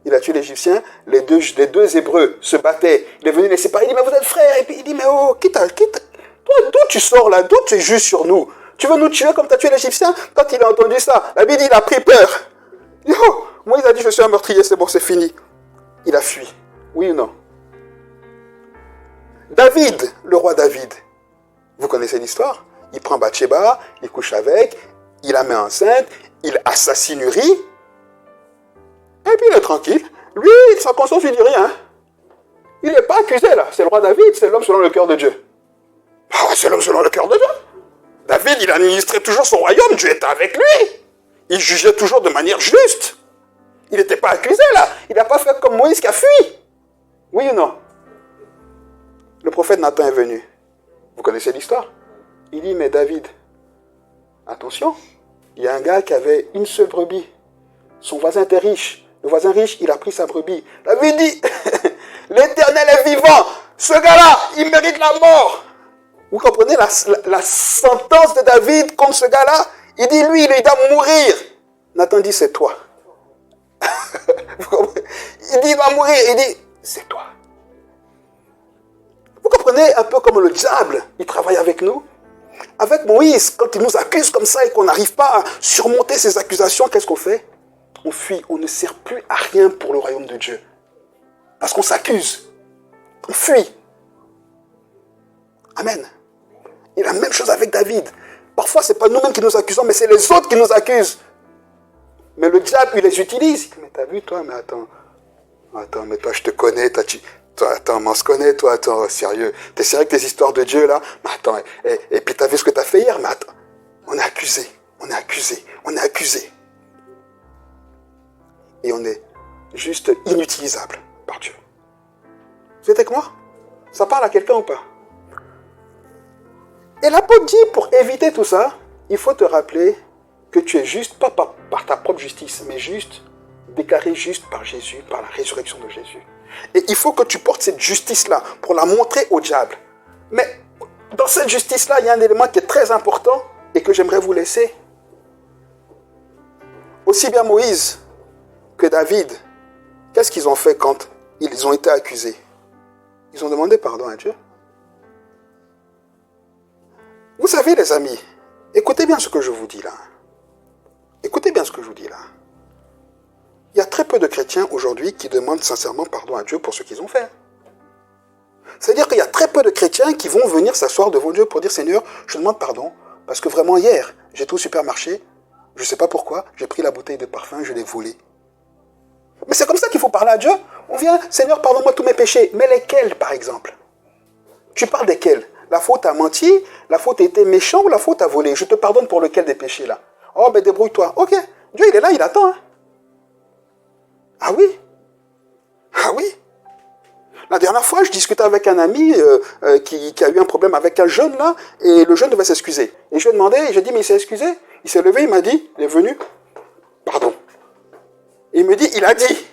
Speaker 1: Il a tué l'Égyptien. Les deux Hébreux se battaient. Il est venu les séparer. Il dit, mais vous êtes frères. Et puis il dit, mais oh, toi, d'où tu sors là? D'où tu es juste sur nous? Tu veux nous tuer comme tu as tué l'Égyptien? Quand il a entendu ça, la Bible dit, il a pris peur. Il dit, oh, Moïse a dit, je suis un meurtrier, c'est bon, c'est fini. Il a fui. Oui ou non? David, le roi David. Vous connaissez l'histoire? Il prend Bathsheba, il couche avec, il la met enceinte, il assassine Uri, et puis il est tranquille. Lui, sa conscience ne lui dit rien. Il n'est pas accusé là. C'est le roi David, c'est l'homme selon le cœur de Dieu. Ah, c'est l'homme selon le cœur de Dieu. David, il administrait toujours son royaume, Dieu était avec lui. Il jugeait toujours de manière juste. Il n'était pas accusé là. Il n'a pas fait comme Moïse qui a fui. Oui ou non? Le prophète Nathan est venu. Vous connaissez l'histoire? Il dit, mais David, attention, il y a un gars qui avait une seule brebis. Son voisin était riche. Le voisin riche, il a pris sa brebis. David dit, l'Éternel est vivant. Ce gars-là, il mérite la mort. Vous comprenez la sentence de David contre ce gars-là? Il dit, lui, il doit mourir. Nathan dit, c'est toi. Il dit, il va mourir. Il dit, c'est toi. Vous comprenez un peu comme le diable, il travaille avec nous? Avec Moïse, quand il nous accuse comme ça et qu'on n'arrive pas à surmonter ces accusations, qu'est-ce qu'on fait? On fuit, on ne sert plus à rien pour le royaume de Dieu. Parce qu'on s'accuse. On fuit. Amen. Et la même chose avec David. Parfois, ce n'est pas nous-mêmes qui nous accusons, mais c'est les autres qui nous accusent. Mais le diable, il les utilise. Mais t'as vu, toi, mais attends, mais toi, je te connais, toi, attends, on se connaît, toi, attends, sérieux. T'es sérieux avec tes histoires de Dieu, là? Mais attends, et puis t'as vu ce que t'as fait hier? Mais attends, on est accusé. Et on est juste inutilisable par Dieu. Vous êtes avec moi? Ça parle à quelqu'un ou pas? Et l'apôtre dit, pour éviter tout ça, il faut te rappeler que tu es juste, pas par ta propre justice, mais juste, déclaré juste par Jésus, par la résurrection de Jésus. Et il faut que tu portes cette justice-là pour la montrer au diable. Mais dans cette justice-là, il y a un élément qui est très important et que j'aimerais vous laisser. Aussi bien Moïse que David qu'est-ce qu'ils ont fait quand ils ont été accusés? Ils ont demandé pardon à Dieu. Vous savez, les amis, écoutez bien ce que je vous dis là. Écoutez bien ce que je vous dis là. Il y a très peu de chrétiens aujourd'hui qui demandent sincèrement pardon à Dieu pour ce qu'ils ont fait. C'est-à-dire qu'il y a très peu de chrétiens qui vont venir s'asseoir devant Dieu pour dire « Seigneur, je demande pardon parce que vraiment hier, j'étais au supermarché, je ne sais pas pourquoi, j'ai pris la bouteille de parfum, je l'ai volée. » Mais c'est comme ça qu'il faut parler à Dieu. On vient « Seigneur, pardonne-moi tous mes péchés. » Mais lesquels, par exemple? Tu parles desquels? La faute à menti, la faute a été méchant ou la faute à voler? Je te pardonne pour lequel des péchés là? Oh, ben débrouille-toi. Ok, Dieu il est là, il attend. Hein? Ah oui? Ah oui? La dernière fois, je discutais avec un ami qui a eu un problème avec un jeune là, et le jeune devait s'excuser. Et je lui ai demandé, et j'ai dit, mais il s'est excusé? Il s'est levé, il m'a dit, il est venu, pardon. Et il me dit, il a dit.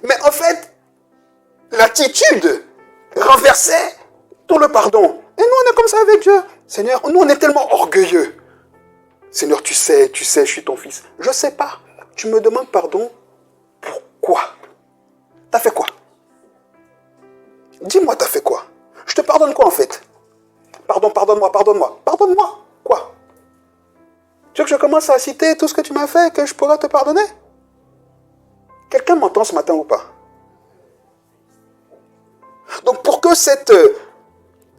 Speaker 1: Mais en fait, l'attitude renversait tout le pardon. Et nous, on est comme ça avec Dieu. Seigneur, nous, on est tellement orgueilleux. Seigneur, tu sais, je suis ton fils. Je ne sais pas. Tu me demandes pardon. Pourquoi? T'as fait quoi? Dis-moi, t'as fait quoi? Je te pardonne quoi en fait? Pardon, pardonne-moi, pardonne-moi. Pardonne-moi quoi? Tu veux que je commence à citer tout ce que tu m'as fait, que je pourrais te pardonner? Quelqu'un m'entend ce matin ou pas? Donc pour que cette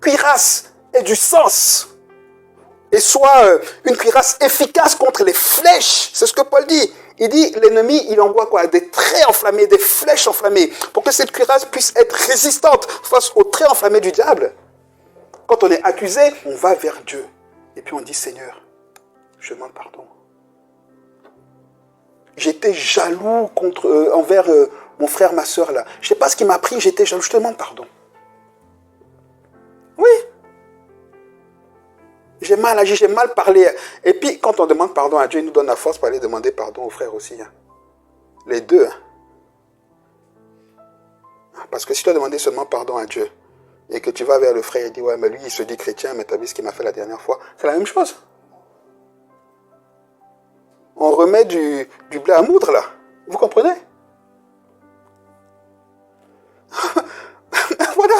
Speaker 1: cuirasse ait du sens et soit une cuirasse efficace contre les flèches, c'est ce que Paul dit. Il dit, l'ennemi, il envoie quoi? Des traits enflammés, des flèches enflammées, pour que cette cuirasse puisse être résistante face aux traits enflammés du diable. Quand on est accusé, on va vers Dieu. Et puis on dit, Seigneur, je demande pardon. J'étais jaloux envers mon frère, ma soeur là. Je ne sais pas ce qui m'a pris, j'étais jaloux, je te demande pardon. Oui. J'ai mal agi, j'ai mal parlé. Et puis, quand on demande pardon à Dieu, il nous donne la force pour aller demander pardon aux frères aussi. Hein. Les deux. Hein. Parce que si tu as demandé seulement pardon à Dieu, et que tu vas vers le frère et dis, ouais, mais lui, il se dit chrétien, mais tu as vu ce qu'il m'a fait la dernière fois, c'est la même chose. On remet du blé à moudre, là. Vous comprenez? Voilà.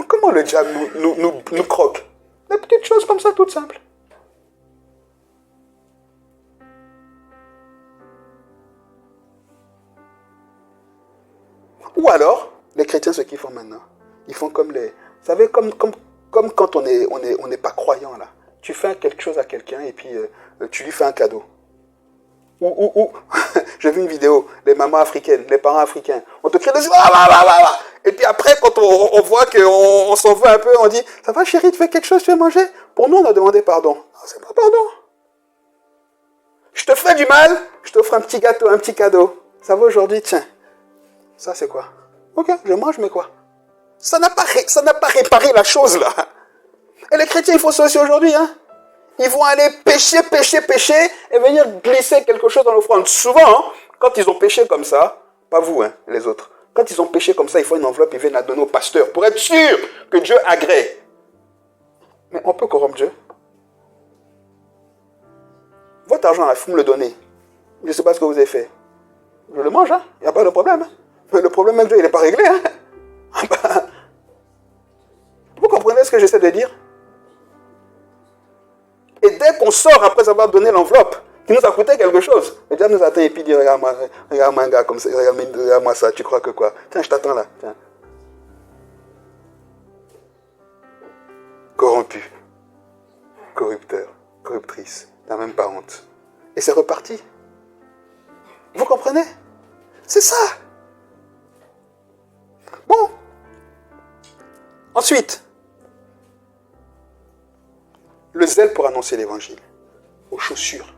Speaker 1: Comment le diable nous croque? Des petites choses comme ça, toutes simples. Ou alors, les chrétiens, ce qu'ils font maintenant, ils font comme les... Vous savez, comme quand on n'est pas croyant, là. Tu fais quelque chose à quelqu'un et puis tu lui fais un cadeau. Ou j'ai vu une vidéo, les mamans africaines, les parents africains, on te crie dessus, et puis après, quand on voit qu'on s'en veut un peu, on dit, ça va chérie, tu fais quelque chose, tu veux manger? Pour nous, on a demandé pardon. Non, c'est pas pardon. Je te fais du mal, je t'offre un petit gâteau, un petit cadeau. Ça va aujourd'hui, tiens. Ça, c'est quoi? Ok, je mange, mais quoi? Ça n'a pas réparé la chose, là. Et les chrétiens, ils font ça aussi aujourd'hui, hein. Ils vont aller pécher, et venir glisser quelque chose dans l'offrande. Souvent, hein, quand ils ont péché comme ça, pas vous, hein, les autres, quand ils ont péché comme ça, ils font une enveloppe, ils viennent la donner au pasteur, pour être sûr que Dieu agrée. Mais on peut corrompre Dieu. Votre argent, là, il faut me le donner. Je ne sais pas ce que vous avez fait. Je le mange, hein, il n'y a pas de problème. Hein. Mais le problème, même Dieu, il n'est pas réglé. Hein. Vous comprenez ce que j'essaie de dire? Et dès qu'on sort après avoir donné l'enveloppe, qui nous a coûté quelque chose, le diable nous attend et puis dit, regarde-moi un gars comme ça, regarde-moi ça, tu crois que quoi? Tiens, je t'attends là. Tiens. Corrompu, corrupteur, corruptrice, n'a même pas honte. Et c'est reparti. Vous comprenez? C'est ça. Bon. Ensuite, le zèle pour annoncer l'évangile, aux chaussures.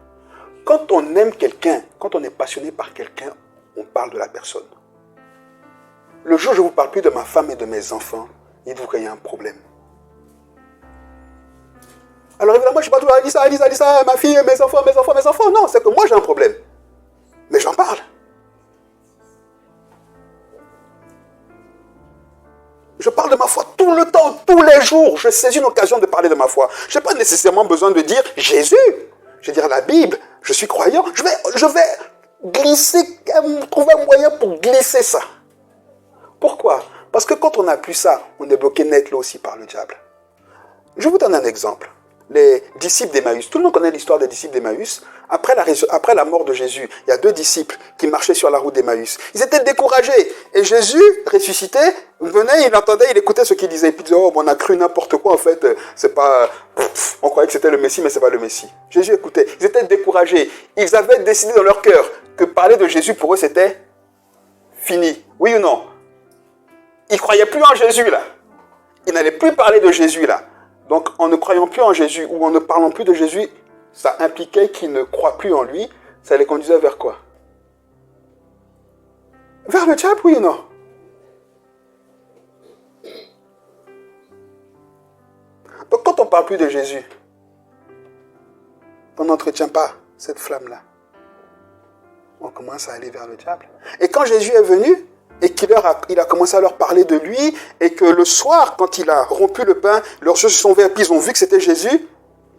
Speaker 1: Quand on aime quelqu'un, quand on est passionné par quelqu'un, on parle de la personne. Le jour où je ne vous parle plus de ma femme et de mes enfants, dites-vous qu'il y a un problème. Alors évidemment, je ne suis pas tout Alisa, ma fille, mes enfants. Non, c'est que moi j'ai un problème. Mais j'en parle. Je parle de ma foi tout le temps, tous les jours. Je saisis une occasion de parler de ma foi. Je n'ai pas nécessairement besoin de dire Jésus. Je vais dire la Bible, je suis croyant. Je vais glisser, trouver un moyen pour glisser ça. Pourquoi? Parce que quand on n'a plus ça, on est bloqué net là aussi par le diable. Je vous donne un exemple. Les disciples d'Emmaüs. Tout le monde connaît l'histoire des disciples d'Emmaüs. Après la mort de Jésus, il y a 2 disciples qui marchaient sur la route d'Emmaüs. Ils étaient découragés. Et Jésus, ressuscité, venait, il entendait, il écoutait ce qu'il disait. Et puis il disait, oh, on a cru n'importe quoi, en fait. C'est pas... On croyait que c'était le Messie, mais c'est pas le Messie. Jésus écoutait. Ils étaient découragés. Ils avaient décidé dans leur cœur que parler de Jésus, pour eux, c'était fini. Oui ou non? Ils ne croyaient plus en Jésus, là. Ils n'allaient plus parler de Jésus, là. Donc, en ne croyant plus en Jésus ou en ne parlant plus de Jésus, ça impliquait qu'ils ne croient plus en lui. Ça les conduisait vers quoi? Vers le diable, oui ou non? Donc, quand on ne parle plus de Jésus, on n'entretient pas cette flamme-là. On commence à aller vers le diable. Et quand Jésus est venu, et il a commencé à leur parler de lui, et que le soir, quand il a rompu le pain, leurs yeux se sont ouverts, puis ils ont vu que c'était Jésus,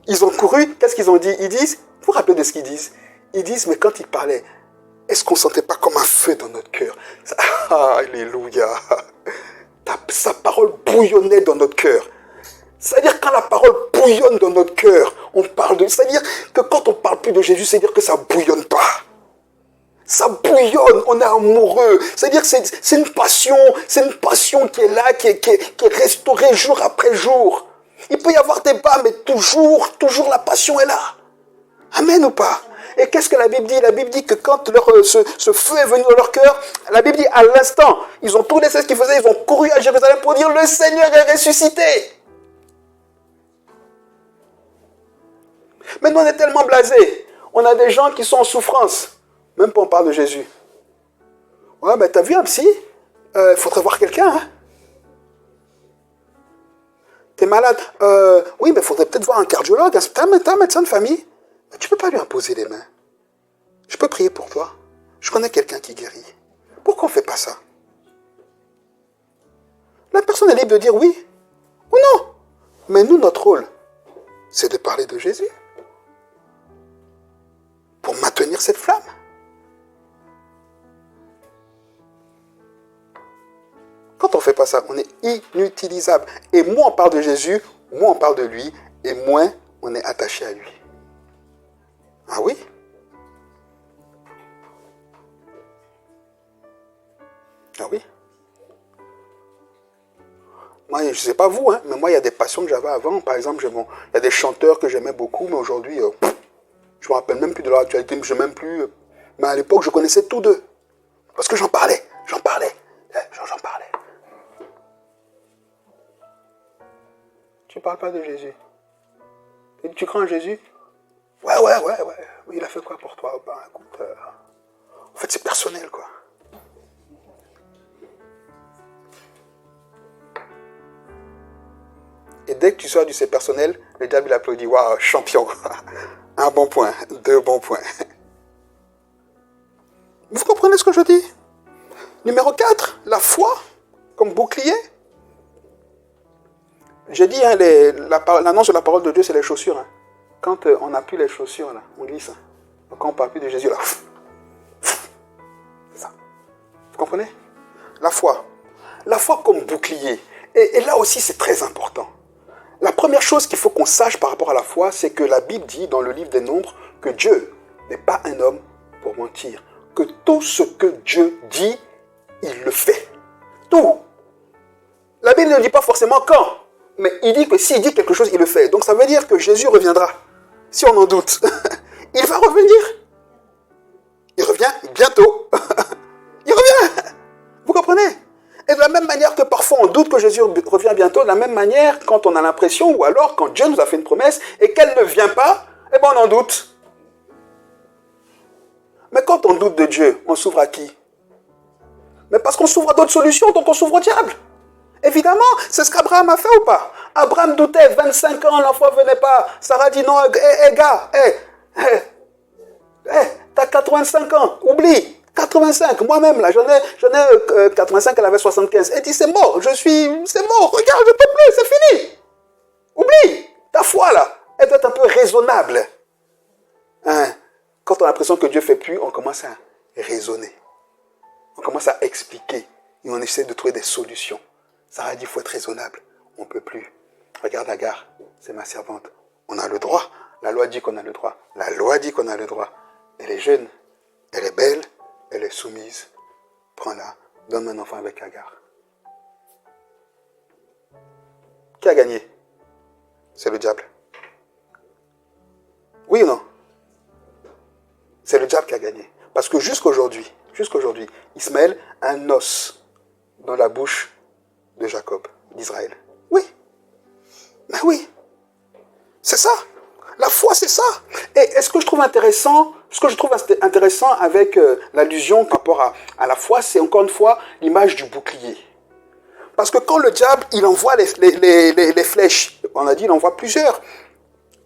Speaker 1: ils ont couru. Qu'est-ce qu'ils ont dit? Ils disent, vous vous rappelez de ce qu'ils disent? Ils disent, mais quand il parlait, est-ce qu'on ne sentait pas comme un feu dans notre cœur? Alléluia! Sa parole bouillonnait dans notre cœur. C'est-à-dire quand la parole bouillonne dans notre cœur, on parle de... C'est-à-dire que quand on ne parle plus de Jésus, c'est-à-dire que ça ne bouillonne pas. Ça bouillonne, on est amoureux. C'est-à-dire que c'est une passion qui est là, qui est restaurée jour après jour. Il peut y avoir des bas, mais toujours la passion est là. Amen ou pas? Et qu'est-ce que la Bible dit? La Bible dit que quand ce feu est venu dans leur cœur, la Bible dit à l'instant, ils ont tout laissé ce qu'ils faisaient, ils ont couru à Jérusalem pour dire le Seigneur est ressuscité. Mais nous on est tellement blasés. On a des gens qui sont en souffrance. Même pas on parle de Jésus. Ouais, mais t'as vu un psy? Il faudrait voir quelqu'un. Hein? T'es malade? Oui, mais il faudrait peut-être voir un cardiologue. T'as un médecin de famille? Mais tu peux pas lui imposer les mains. Je peux prier pour toi. Je connais quelqu'un qui guérit. Pourquoi on ne fait pas ça? La personne est libre de dire oui ou non. Mais nous, notre rôle, c'est de parler de Jésus. Pour maintenir cette flamme. Quand on ne fait pas ça, on est inutilisable. Et moins on parle de Jésus, moins on parle de lui, et moins on est attaché à lui. Ah oui? Ah oui? Moi, je ne sais pas vous, hein, mais moi, il y a des passions que j'avais avant. Par exemple, il y a des chanteurs que j'aimais beaucoup, mais aujourd'hui, je ne me rappelle même plus de leur actualité, je ne sais même plus. Mais à l'époque, je connaissais tous d'eux. Parce que j'en parlais. J'en parlais. Tu ne parles pas de Jésus. Tu crois en Jésus? Ouais. Oui, il a fait quoi pour toi? Ben, écoute, en fait, c'est personnel, quoi. Et dès que tu sors du c'est personnel, le diable, il applaudit. Waouh, champion. Un bon point, 2 bons points. Vous comprenez ce que je dis? Numéro 4, la foi comme bouclier. J'ai dit, hein, l'annonce de la parole de Dieu, c'est les chaussures. Hein. Quand on n'a plus les chaussures, là, on glisse. Hein. Donc, quand on ne parle plus de Jésus, là, c'est ça. Vous comprenez? La foi. La foi comme bouclier. Et là aussi, c'est très important. La première chose qu'il faut qu'on sache par rapport à la foi, c'est que la Bible dit dans le livre des Nombres que Dieu n'est pas un homme pour mentir. Que tout ce que Dieu dit, il le fait. Tout. La Bible ne dit pas forcément quand. Mais il dit que s'il dit quelque chose, il le fait. Donc ça veut dire que Jésus reviendra. Si on en doute. Il va revenir. Il revient bientôt. Il revient. Vous comprenez? Et de la même manière que parfois on doute que Jésus revient bientôt, de la même manière quand on a l'impression, ou alors quand Dieu nous a fait une promesse et qu'elle ne vient pas, eh bien on en doute. Mais quand on doute de Dieu, on s'ouvre à qui? Mais parce qu'on s'ouvre à d'autres solutions, donc on s'ouvre au diable. Évidemment, c'est ce qu'Abraham a fait ou pas? Abraham doutait, 25 ans, l'enfant ne venait pas. Sarah dit non, gars, t'as 85 ans, oublie. 85, moi-même là, j'en ai 85, elle avait 75. Elle dit c'est mort, c'est mort, regarde, je ne peux plus, c'est fini. Oublie, ta foi là, elle doit être un peu raisonnable. Hein? Quand on a l'impression que Dieu ne fait plus, on commence raisonner. On commence à expliquer et on essaie de trouver des solutions. Sarah dit, il faut être raisonnable. On ne peut plus. Regarde Agar, c'est ma servante. On a le droit. La loi dit qu'on a le droit. La loi dit qu'on a le droit. Elle est jeune, elle est belle, elle est soumise. Prends-la, donne un enfant avec Agar. Qui a gagné? C'est le diable. Oui ou non? C'est le diable qui a gagné. Parce que jusqu'aujourd'hui, Ismaël a un os dans la bouche de Jacob, d'Israël. Oui. Mais oui. C'est ça. La foi, c'est ça. Et ce que je trouve intéressant avec l'allusion par rapport à la foi, c'est encore une fois l'image du bouclier. Parce que quand le diable, il envoie les flèches, on a dit, il envoie plusieurs.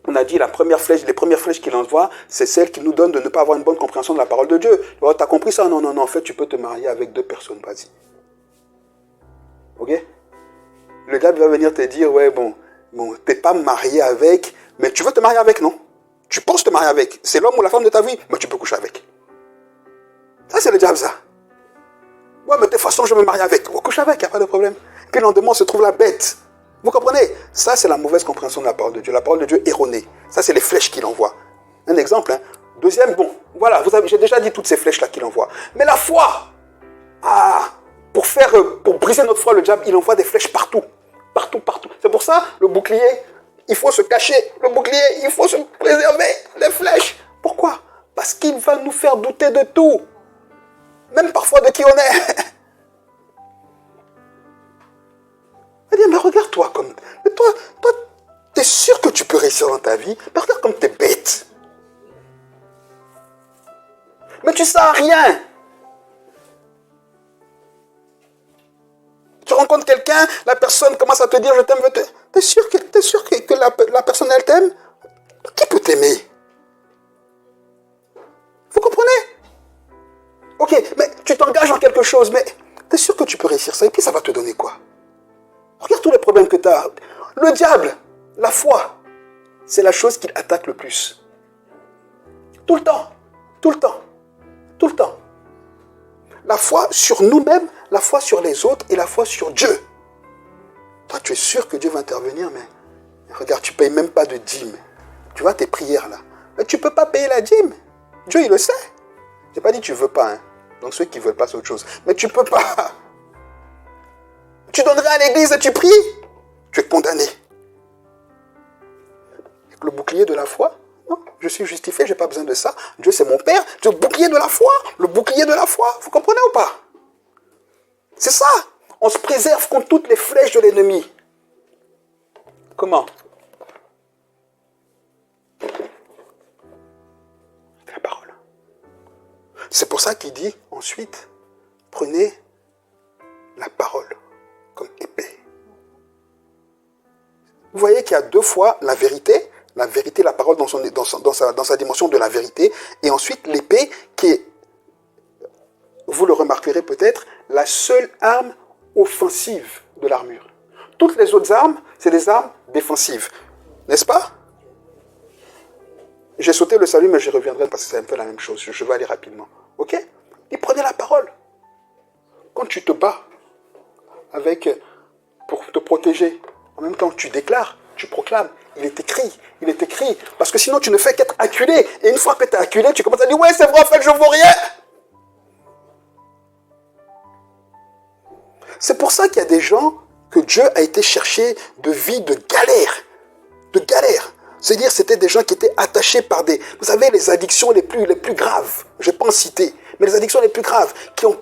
Speaker 1: On a dit les premières flèches qu'il envoie, c'est celles qui nous donnent de ne pas avoir une bonne compréhension de la parole de Dieu. Tu as compris ça? Non, en fait, tu peux te marier avec 2 personnes, vas-y. Ok? Le diable va venir te dire, ouais, bon, t'es pas marié avec, mais tu veux te marier avec, non? Tu penses te marier avec. C'est l'homme ou la femme de ta vie, mais tu peux coucher avec. Ça, c'est le diable, ça. Ouais, mais de toute façon, je me marie avec. On couche avec, il n'y a pas de problème. Puis le lendemain, on se trouve la bête. Vous comprenez? Ça, c'est la mauvaise compréhension de la parole de Dieu. La parole de Dieu erronée. Ça, c'est les flèches qu'il envoie. Un exemple. Hein. Deuxième, bon, voilà, j'ai déjà dit toutes ces flèches-là qu'il envoie. Mais la foi, pour briser notre foi, le diable, il envoie des flèches partout. Partout. C'est pour ça, le bouclier, il faut se cacher. Le bouclier, il faut se préserver. Les flèches. Pourquoi? Parce qu'il va nous faire douter de tout. Même parfois de qui on est. Mais regarde-toi comme... Mais toi, t'es sûr que tu peux réussir dans ta vie? Mais regarde comme t'es bête. Mais tu sers à rien. Tu rencontres quelqu'un, la personne commence à te dire je t'aime. T'es sûr que la personne elle t'aime? Qui peut t'aimer? Vous comprenez? Ok, mais tu t'engages dans quelque chose, mais t'es sûr que tu peux réussir ça? Et puis ça va te donner quoi? Regarde tous les problèmes que tu as. Le diable, la foi, c'est la chose qu'il attaque le plus. Tout le temps. La foi sur nous-mêmes, la foi sur les autres et la foi sur Dieu. Toi, tu es sûr que Dieu va intervenir, mais regarde, tu ne payes même pas de dîme. Tu vois tes prières là. Mais tu ne peux pas payer la dîme. Dieu, il le sait. Je n'ai pas dit que tu ne veux pas. Hein. Donc ceux qui ne veulent pas, c'est autre chose. Mais tu ne peux pas. Tu donnerais à l'église et tu pries. Tu es condamné. Avec le bouclier de la foi, non, je suis justifié, je n'ai pas besoin de ça. Dieu, c'est mon Père. Le bouclier de la foi. Le bouclier de la foi. Vous comprenez ou pas? C'est ça. On se préserve contre toutes les flèches de l'ennemi. Comment? La parole. C'est pour ça qu'il dit ensuite, prenez la parole comme épée. Vous voyez qu'il y a 2 fois la vérité, la parole dans sa dimension de la vérité, et ensuite l'épée qui est, vous le remarquerez peut-être, la seule arme offensive de l'armure. Toutes les autres armes, c'est des armes défensives. N'est-ce pas? J'ai sauté le salut, mais je reviendrai parce que c'est un peu la même chose. Je vais aller rapidement. Ok? Et prenez la parole. Quand tu te bats pour te protéger, en même temps tu déclares, tu proclames. Il est écrit. Parce que sinon tu ne fais qu'être acculé. Et une fois que tu es acculé, tu commences à dire, ouais, c'est vrai, en fait, je ne vaux rien. C'est pour ça qu'il y a des gens que Dieu a été chercher de vie de galère. C'est-à-dire, c'était des gens qui étaient attachés par vous savez, les addictions les plus graves. Je ne vais pas en citer, mais les addictions les plus graves,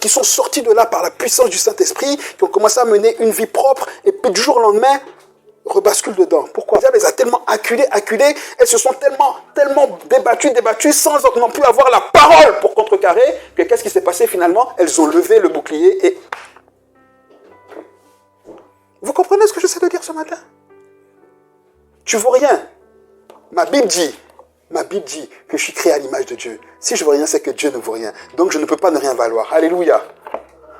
Speaker 1: qui sont sorties de là par la puissance du Saint-Esprit, qui ont commencé à mener une vie propre, et puis du jour au lendemain, rebasculent dedans. Pourquoi? Dieu les a tellement acculées, elles se sont tellement débattues, sans non plus avoir la parole pour contrecarrer, que qu'est-ce qui s'est passé finalement? Elles ont levé le bouclier et... Vous comprenez ce que j'essaie de dire ce matin? Tu ne vaux rien. Ma Bible dit que je suis créé à l'image de Dieu. Si je ne vaux rien, c'est que Dieu ne vaut rien. Donc je ne peux pas ne rien valoir. Alléluia.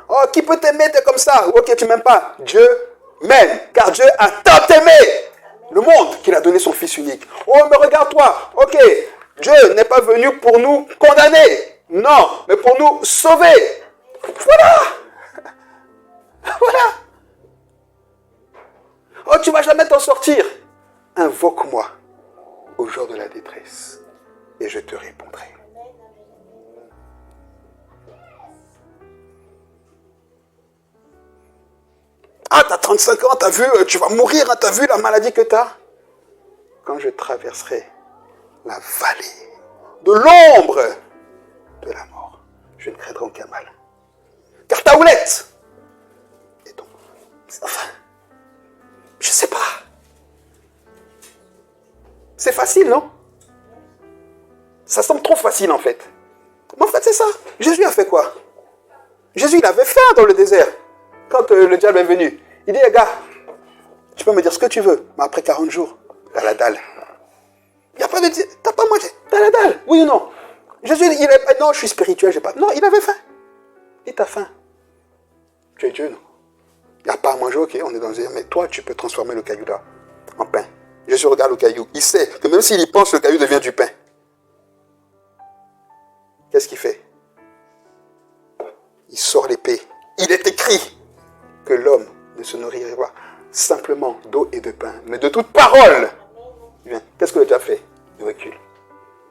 Speaker 1: Oh, qui peut t'aimer? T'es comme ça. Ok, tu ne m'aimes pas. Dieu m'aime. Car Dieu a tant aimé le monde qu'il a donné son Fils unique. Oh, mais regarde-toi. Ok, Dieu n'est pas venu pour nous condamner. Non, mais pour nous sauver. Voilà. Voilà. Oh, tu ne vas jamais t'en sortir. Invoque-moi au jour de la détresse et je te répondrai. Ah, t'as 35 ans, t'as vu, tu vas mourir, hein, t'as vu la maladie que t'as? Quand je traverserai la vallée de l'ombre de la mort, je ne craindrai aucun mal. Car ta houlette et donc, enfin, je sais pas. C'est facile, non? Ça semble trop facile, en fait. Mais en fait, c'est ça. Jésus a fait quoi? Jésus, il avait faim dans le désert. Quand le diable est venu, il dit, les gars, tu peux me dire ce que tu veux, mais après 40 jours, t'as la dalle. Il n'y a pas de... T'as pas mangé, t'as la dalle, oui ou non? Jésus, il est... Non, je suis spirituel, j'ai pas... Non, il avait faim. Et t'as faim. Tu es Dieu, non? Il n'y a pas à manger, ok, on est dans le désert, mais toi, tu peux transformer le caillou là en pain. Jésus regarde le caillou, il sait que même s'il y pense, le caillou devient du pain. Qu'est-ce qu'il fait? Il sort l'épée. Il est écrit que l'homme ne se nourrirait pas simplement d'eau et de pain, mais de toute parole. Qu'est-ce que le diable fait? Il recule.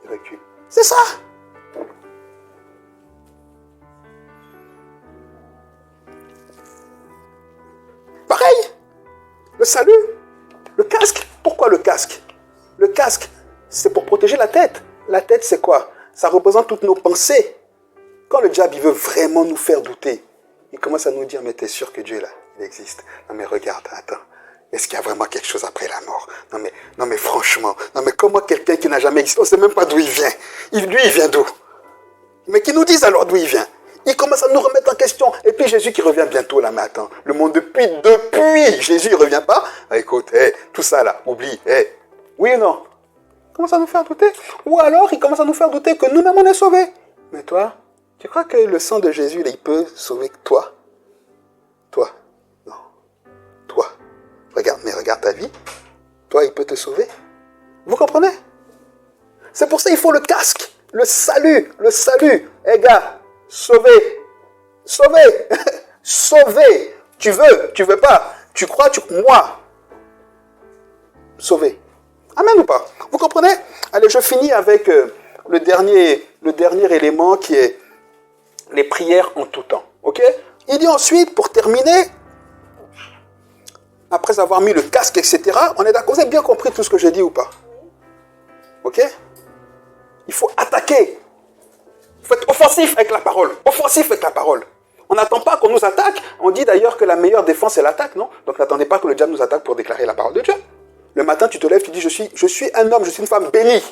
Speaker 1: Il recule. C'est ça. Pareil. Le salut. Le casque. Pourquoi le casque? Le casque, c'est pour protéger la tête. La tête, c'est quoi? Ça représente toutes nos pensées. Quand le diable, il veut vraiment nous faire douter, il commence à nous dire, mais t'es sûr que Dieu est là? Il existe. Non mais regarde, attends. Est-ce qu'il y a vraiment quelque chose après la mort? Non mais franchement, non mais comment quelqu'un qui n'a jamais existé, on ne sait même pas d'où il vient. Lui, il vient d'où? Mais qu'il nous dise alors d'où il vient. Il commence à nous remettre en question. Et puis Jésus qui revient bientôt là, mais attends, le monde depuis, Jésus il revient pas? Ah, écoute, tout ça là, oublie, oui ou non? Il commence à nous faire douter. Ou alors il commence à nous faire douter que nous-mêmes on est sauvés. Mais toi, tu crois que le sang de Jésus, là, il peut sauver toi? Toi? Non. Toi? Regarde ta vie. Toi, il peut te sauver. Vous comprenez? C'est pour ça qu'il faut le casque. Le salut. Eh gars, sauver. Sauver. Sauver. Tu veux pas. Tu crois, moi. Sauver. Amen ou pas? Vous comprenez? Allez, je finis avec le dernier élément qui est les prières en tout temps. Ok? Il dit ensuite, pour terminer, après avoir mis le casque, etc., on est d'accord? Vous avez bien compris tout ce que j'ai dit ou pas? Ok? Il faut attaquer. Il faut être offensif avec la parole. Offensif avec la parole. On n'attend pas qu'on nous attaque. On dit d'ailleurs que la meilleure défense, c'est l'attaque, non? Donc n'attendez pas que le diable nous attaque pour déclarer la parole de Dieu. Le matin, tu te lèves, tu dis, je suis un homme, je suis une femme bénie.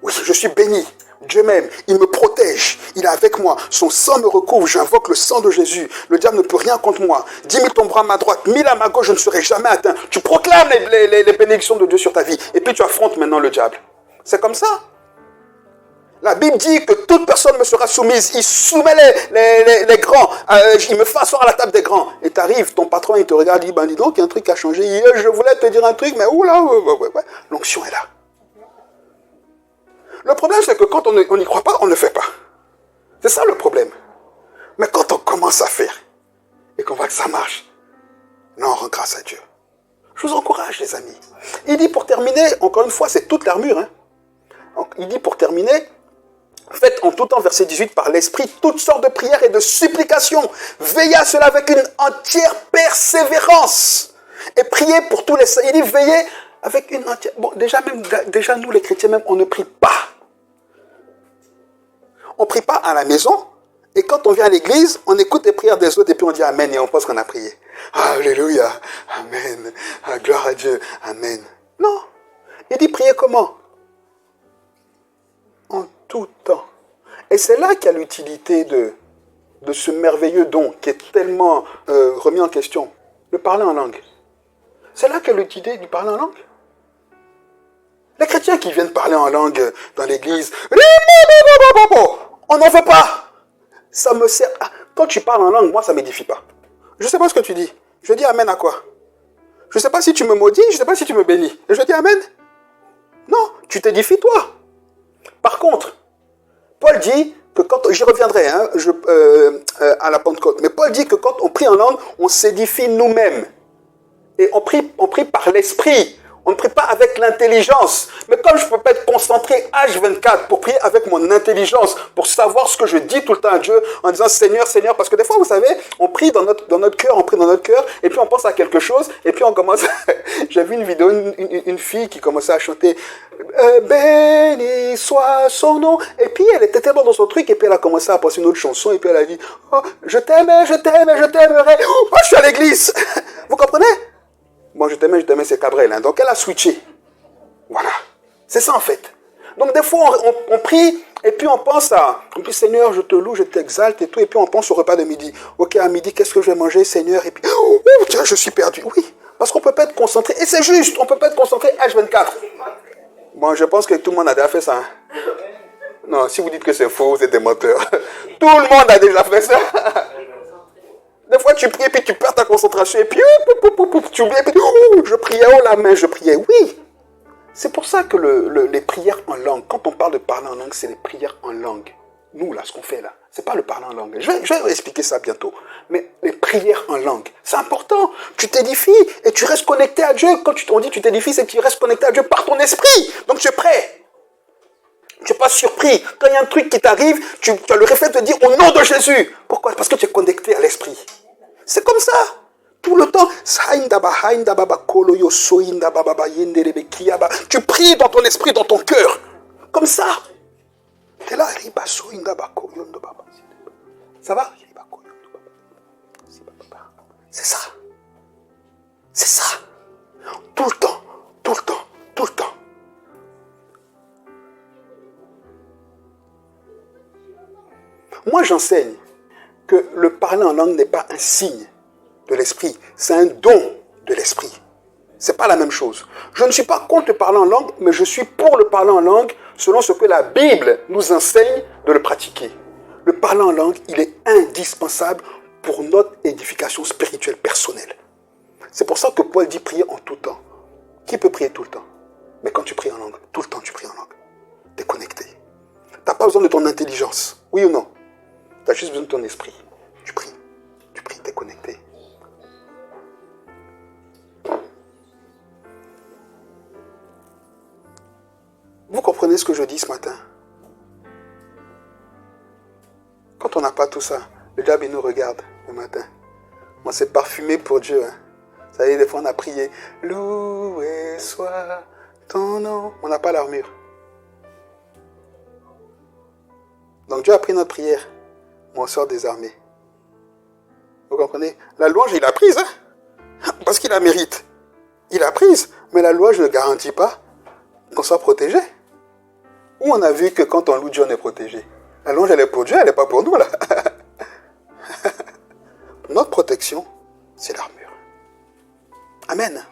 Speaker 1: Oui, je suis béni. Dieu m'aime, il me protège, il est avec moi, son sang me recouvre, j'invoque le sang de Jésus, le diable ne peut rien contre moi. 10 000 tomberont à ma droite, 1000 à ma gauche, je ne serai jamais atteint. Tu proclames les bénédictions de Dieu sur ta vie, et puis tu affrontes maintenant le diable. C'est comme ça. La Bible dit que toute personne me sera soumise, il soumet les grands, il me fait asseoir à la table des grands. Et tu arrives, ton patron il te regarde, il dit, ben dis donc, il y a un truc qui a changé, hier je voulais te dire un truc, mais oula, l'onction est là. Le problème, c'est que quand on n'y croit pas, on ne fait pas. C'est ça le problème. Mais quand on commence à faire, et qu'on voit que ça marche, là, on rend grâce à Dieu. Je vous encourage, les amis. Il dit pour terminer, encore une fois, c'est toute l'armure. Hein. Donc, il dit pour terminer, faites en tout temps, verset 18, par l'Esprit, toutes sortes de prières et de supplications. Veillez à cela avec une entière persévérance. Et priez pour tous les... Il dit veillez avec une entière... Bon, déjà nous, les chrétiens, même, on ne prie pas. On ne prie pas à la maison. Et quand on vient à l'église, on écoute les prières des autres et puis on dit Amen et on pense qu'on a prié. Alléluia. Amen. Gloire à Dieu. Amen. Non. Il dit prier comment? En tout temps. Et c'est là qu'il y a l'utilité de ce merveilleux don qui est tellement remis en question. Le parler en langue. C'est là qu'il y a l'utilité du parler en langue. Les chrétiens qui viennent parler en langue dans l'église, on n'en veut pas. Ça me sert. Quand tu parles en langue, moi, ça ne m'édifie pas. Je ne sais pas ce que tu dis. Je dis Amen à quoi? Je ne sais pas si tu me maudis, je ne sais pas si tu me bénis. Et je dis Amen. Non, tu t'édifies toi. Par contre, Paul dit que quand, j'y reviendrai hein, à la Pentecôte, mais Paul dit que quand on prie en langue, on s'édifie nous-mêmes. Et on prie par l'esprit. On ne prie pas avec l'intelligence. Mais comme je ne peux pas être concentré H24 pour prier avec mon intelligence, pour savoir ce que je dis tout le temps à Dieu, en disant Seigneur, Seigneur, parce que des fois, vous savez, on prie dans notre cœur, on prie dans notre cœur, et puis on pense à quelque chose, et puis on commence... J'ai vu une vidéo, une fille qui commençait à chanter béni soit son nom. Et puis elle était tellement dans son truc, et puis elle a commencé à passer une autre chanson, et puis elle a dit oh, je t'aimais, je t'aimerai. Oh, je suis à l'église. Vous comprenez? Bon, je t'aimais, c'est Cabrel. Hein. Donc, elle a switché. Voilà. C'est ça, en fait. Donc, des fois, on prie, et puis on pense à... Et puis, Seigneur, je te loue, je t'exalte, et tout. Et puis, on pense au repas de midi. Ok, à midi, qu'est-ce que je vais manger, Seigneur? Et puis, oh, tiens, je suis perdu. Oui, parce qu'on ne peut pas être concentré. Et c'est juste, on ne peut pas être concentré H24. Bon, je pense que tout le monde a déjà fait ça. Hein. Non, si vous dites que c'est faux, vous êtes des menteurs. Tout le monde a déjà fait ça. Des fois, tu pries et puis tu perds ta concentration et puis tu oublies et puis je priais, oh la main, je priais. Oui, c'est pour ça que les prières en langue, quand on parle de parler en langue, c'est les prières en langue. Nous, là, ce qu'on fait là, c'est pas le parler en langue. Je vais vous expliquer ça bientôt. Mais les prières en langue, c'est important. Tu t'édifies et tu restes connecté à Dieu. Quand on dit tu t'édifies, c'est que tu restes connecté à Dieu par ton esprit. Donc tu es prêt. Tu n'es pas surpris. Quand il y a un truc qui t'arrive, tu as le réflexe de dire au nom de Jésus. Pourquoi? Parce que tu es connecté à l'esprit. C'est comme ça. Tout le temps. Tu pries dans ton esprit, dans ton cœur. Comme ça. Tu es là. Ça va? C'est ça. C'est ça. Tout le temps. Tout le temps. Tout le temps. Moi, j'enseigne que le parler en langue n'est pas un signe de l'esprit, c'est un don de l'esprit. Ce n'est pas la même chose. Je ne suis pas contre le parler en langue, mais je suis pour le parler en langue selon ce que la Bible nous enseigne de le pratiquer. Le parler en langue, il est indispensable pour notre édification spirituelle personnelle. C'est pour ça que Paul dit prier en tout temps. Qui peut prier tout le temps? Mais quand tu pries en langue, tout le temps tu pries en langue. Tu es connecté. Tu n'as pas besoin de ton intelligence. Oui ou non? Tu as juste besoin de ton esprit. Tu pries, tu es connecté. Vous comprenez ce que je dis ce matin? Quand on n'a pas tout ça, le diable il nous regarde le matin. On s'est parfumé pour Dieu. Hein. Vous savez, des fois on a prié. Loué soit ton nom. On n'a pas l'armure. Donc Dieu a pris notre prière. Mais on sort désarmé. Vous comprenez? La louange, il l'a prise. Hein? Parce qu'il la mérite. Il l'a prise. Mais la louange ne garantit pas qu'on soit protégé. Où on a vu que quand on loue Dieu, on est protégé? La louange, elle est pour Dieu, elle n'est pas pour nous, là. Notre protection, c'est l'armure. Amen.